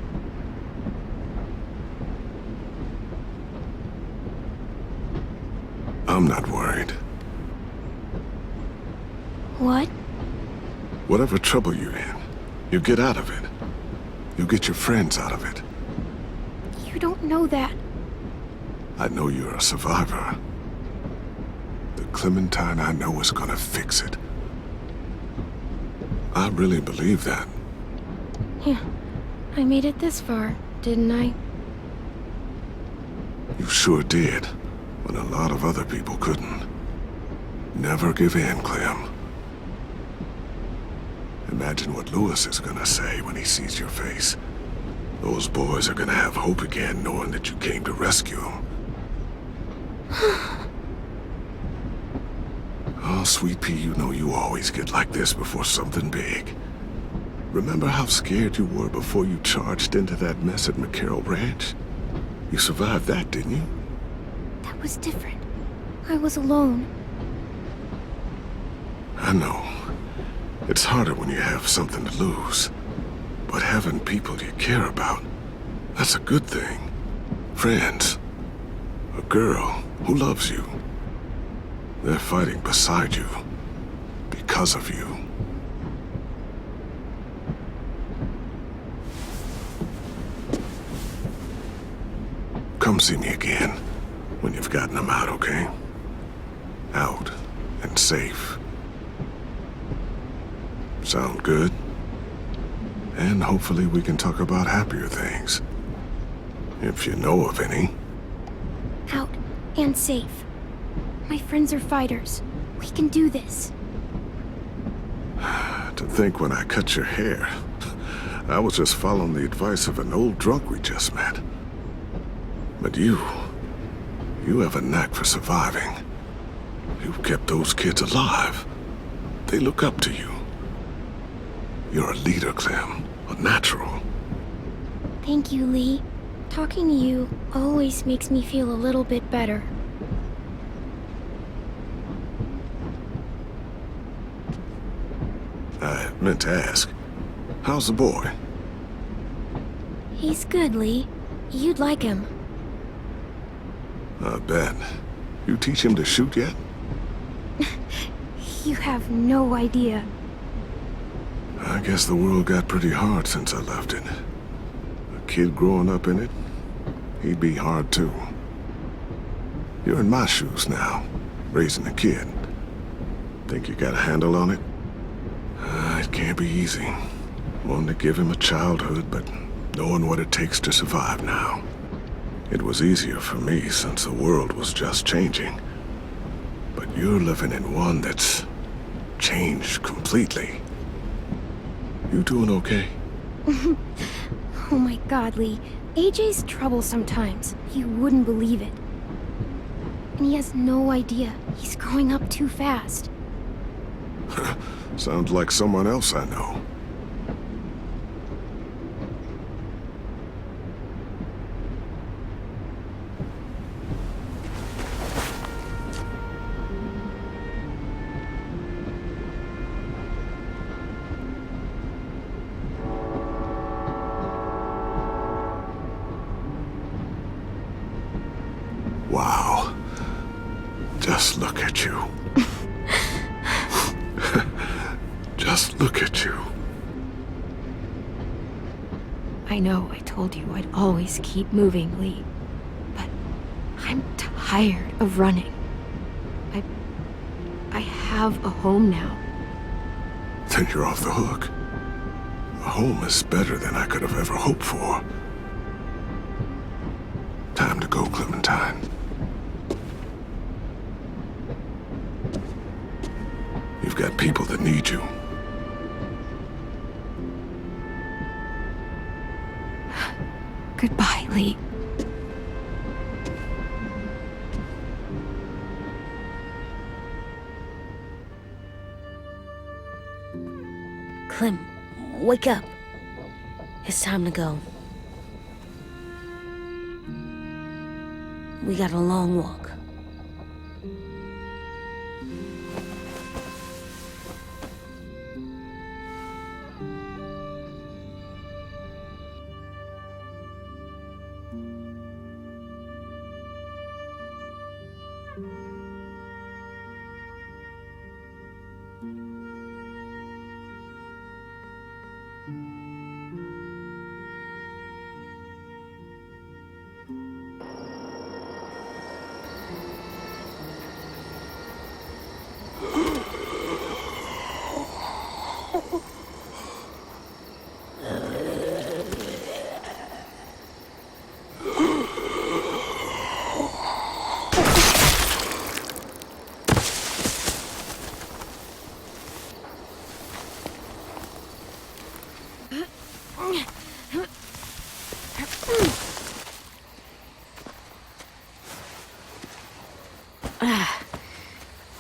I'm not worried. What? Whatever trouble you're in, you get out of it. You get your friends out of it. You don't know that. I know you're a survivor. The Clementine I know is gonna fix it. I really believe that. Yeah, I made it this far, didn't I? You sure did, when a lot of other people couldn't. Never give in, Clem. Imagine what Lewis is gonna say when he sees your face. Those boys are gonna have hope again, knowing that you came to rescue them. Oh, Sweet Pea, you know you always get like this before something big. Remember how scared you were before you charged into that mess at McCarroll Ranch? You survived that, didn't you? That was different. I was alone. I know. It's harder when you have something to lose. But having people you care about, that's a good thing. Friends. A girl who loves you. They're fighting beside you. Because of you. Come see me again when you've gotten them out, okay? Out and safe. Sound good? And hopefully we can talk about happier things. If you know of any. And safe. My friends are fighters. We can do this. To think when I cut your hair, I was just following the advice of an old drunk we just met. But you have a knack for surviving. You've kept those kids alive. They look up to you. You're a leader, Clem. A natural. Thank you, Lee. Talking to you always makes me feel a little bit better. I meant to ask, how's the boy? He's good, Lee. You'd like him. I bet. You teach him to shoot yet? You have no idea. I guess the world got pretty hard since I left it. A kid growing up in it, he'd be hard too. You're in my shoes now, raising a kid. Think you got a handle on it? It can't be easy. Wanting to give him a childhood, but knowing what it takes to survive now. It was easier for me since the world was just changing. But you're living in one that's changed completely. You doing okay? Oh my god, Lee. AJ's trouble sometimes. You wouldn't believe it. And he has no idea. He's growing up too fast. Sounds like someone else I know. Wow. Just look at you. Just look at you. I know I told you I'd always keep moving, Lee. But I'm tired of running. I have a home now. Then you're off the hook. A home is better than I could have ever hoped for. Time to go, Clementine. You've got people that need you. Goodbye, Lee. Clem, wake up. It's time to go. We got a long walk.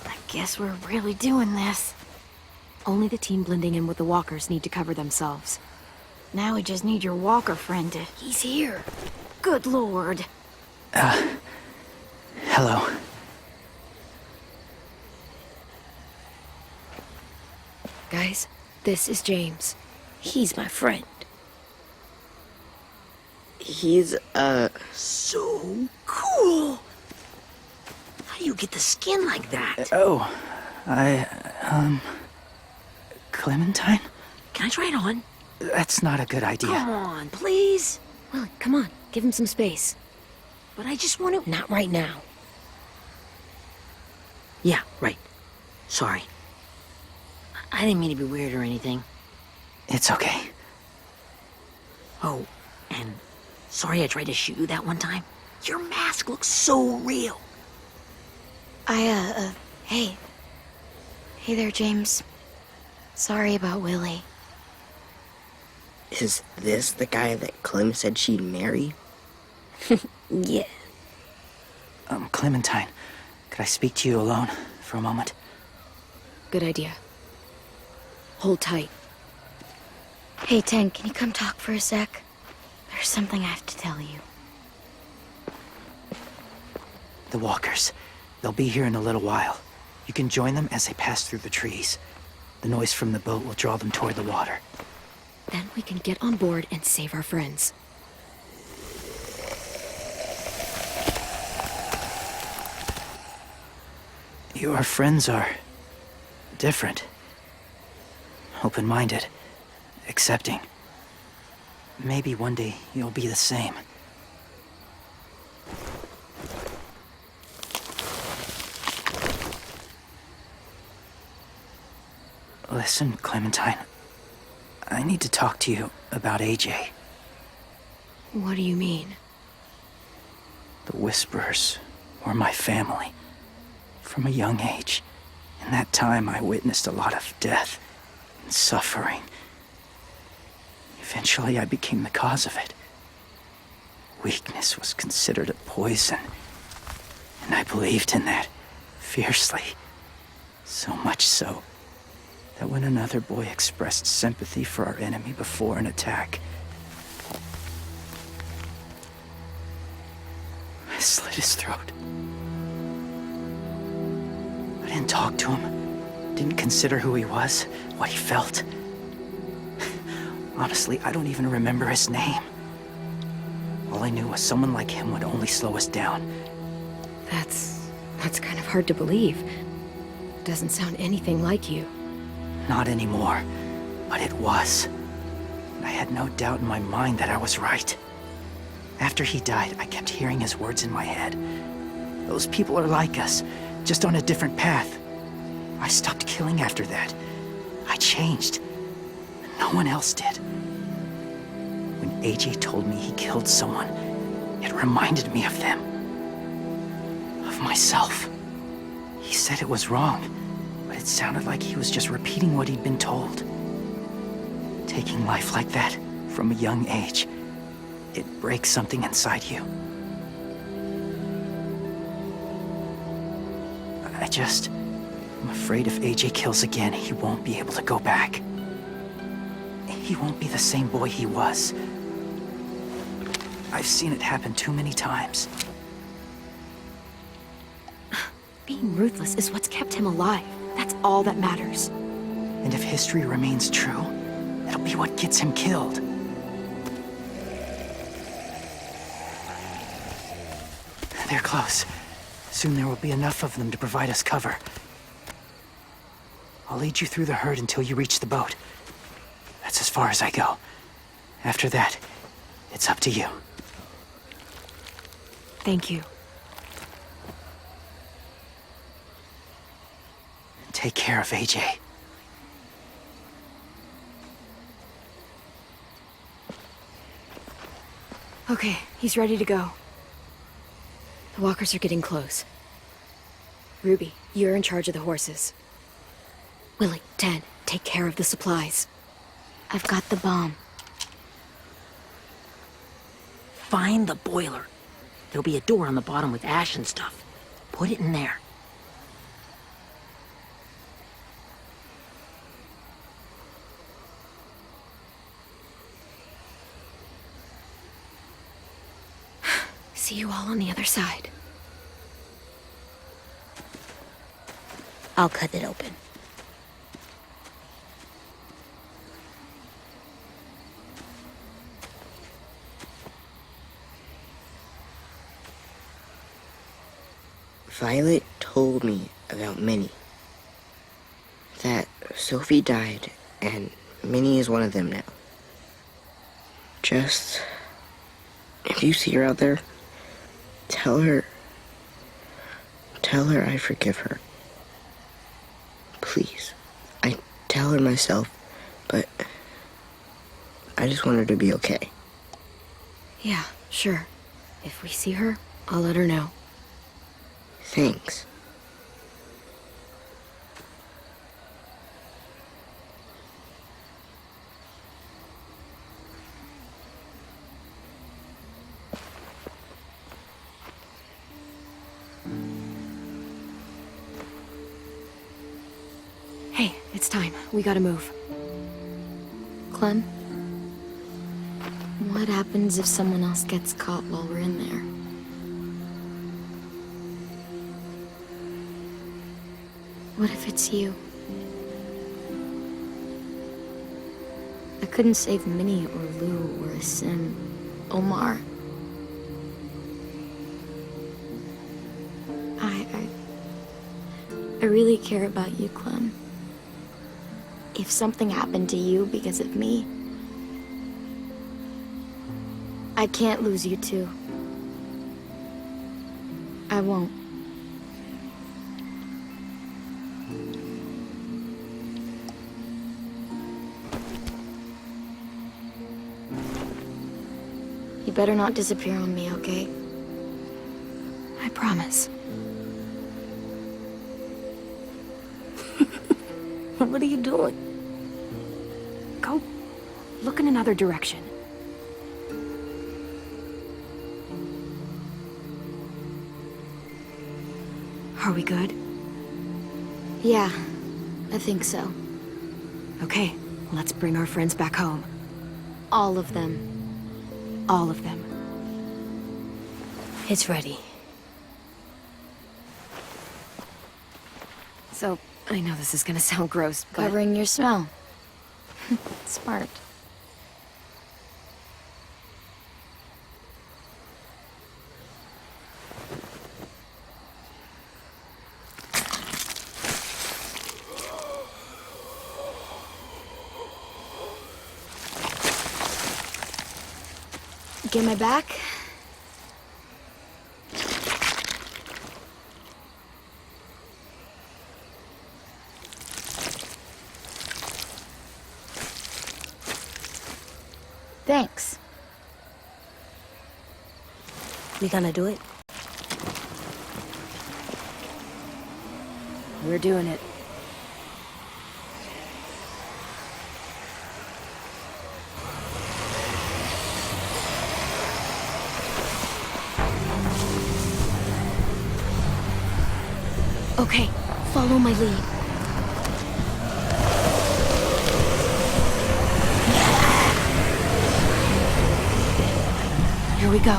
I guess we're really doing this. Only the team blending in with the walkers need to cover themselves. Now we just need your walker friend to... He's here. Good lord. Hello. Guys, this is James. He's my friend. He's, So cool! How do you get the skin like that? Oh, Clementine? Can I try it on? That's not a good idea. Come on, please. Well, come on. Give him some space. But I just want to... Not right now. Yeah, right. Sorry. I didn't mean to be weird or anything. It's okay. Oh, and sorry I tried to shoot you that one time. Your mask looks so real. Hey. Hey there, James. Sorry about Willie. Is this the guy that Clem said she'd marry? Yeah. Clementine, could I speak to you alone for a moment? Good idea. Hold tight. Hey, Tank, can you come talk for a sec? There's something I have to tell you. The walkers. They'll be here in a little while. You can join them as they pass through the trees. The noise from the boat will draw them toward the water. Then we can get on board and save our friends. Your friends are different. Open-minded. Accepting. Maybe one day you'll be the same. Listen, Clementine. I need to talk to you about AJ. What do you mean? The Whisperers were my family. From a young age. In that time, I witnessed a lot of death and suffering. Eventually, I became the cause of it. Weakness was considered a poison. And I believed in that fiercely. So much so that when another boy expressed sympathy for our enemy before an attack, I slit his throat. I didn't talk to him, didn't consider who he was, what he felt. Honestly, I don't even remember his name. All I knew was someone like him would only slow us down. That's kind of hard to believe. Doesn't sound anything like you. Not anymore, but it was. I had no doubt in my mind that I was right. After he died, I kept hearing his words in my head. Those people are like us, just on a different path. I stopped killing after that. I changed. No one else did. When AJ told me he killed someone, it reminded me of them. Of myself. He said it was wrong, but it sounded like he was just repeating what he'd been told. Taking life like that, from a young age, it breaks something inside you. I'm afraid if AJ kills again, he won't be able to go back. He won't be the same boy he was. I've seen it happen too many times. Being ruthless is what's kept him alive. That's all that matters. And if history remains true, it'll be what gets him killed. They're close. Soon there will be enough of them to provide us cover. I'll lead you through the herd until you reach the boat. That's as far as I go. After that, it's up to you. Thank you. Take care of AJ. Okay, he's ready to go. The walkers are getting close. Ruby, you're in charge of the horses. Willie, Ted, take care of the supplies. I've got the bomb. Find the boiler. There'll be a door on the bottom with ash and stuff. Put it in there. See you all on the other side. I'll cut it open. Violet told me about Minnie. That Sophie died, and Minnie is one of them now. Just, if you see her out there, tell her I forgive her. Please. I tell her myself, but I just want her to be okay. Yeah, sure. If we see her, I'll let her know. Thanks. It's time. We gotta move. Clem, what happens if someone else gets caught while we're in there? What if it's you? I couldn't save Minnie or Lou or Sim, Omar. I really care about you, Clem. If something happened to you because of me, I can't lose you too. I won't. You better not disappear on me, okay? I promise. What are you doing? Go look in another direction. Are we good? Yeah, I think so. Okay, let's bring our friends back home. All of them. All of them. It's ready. So, I know this is gonna sound gross, but... Covering your smell. Smart. Get my back? Thanks. We gonna do it? We're doing it. Okay, follow my lead. Here we go.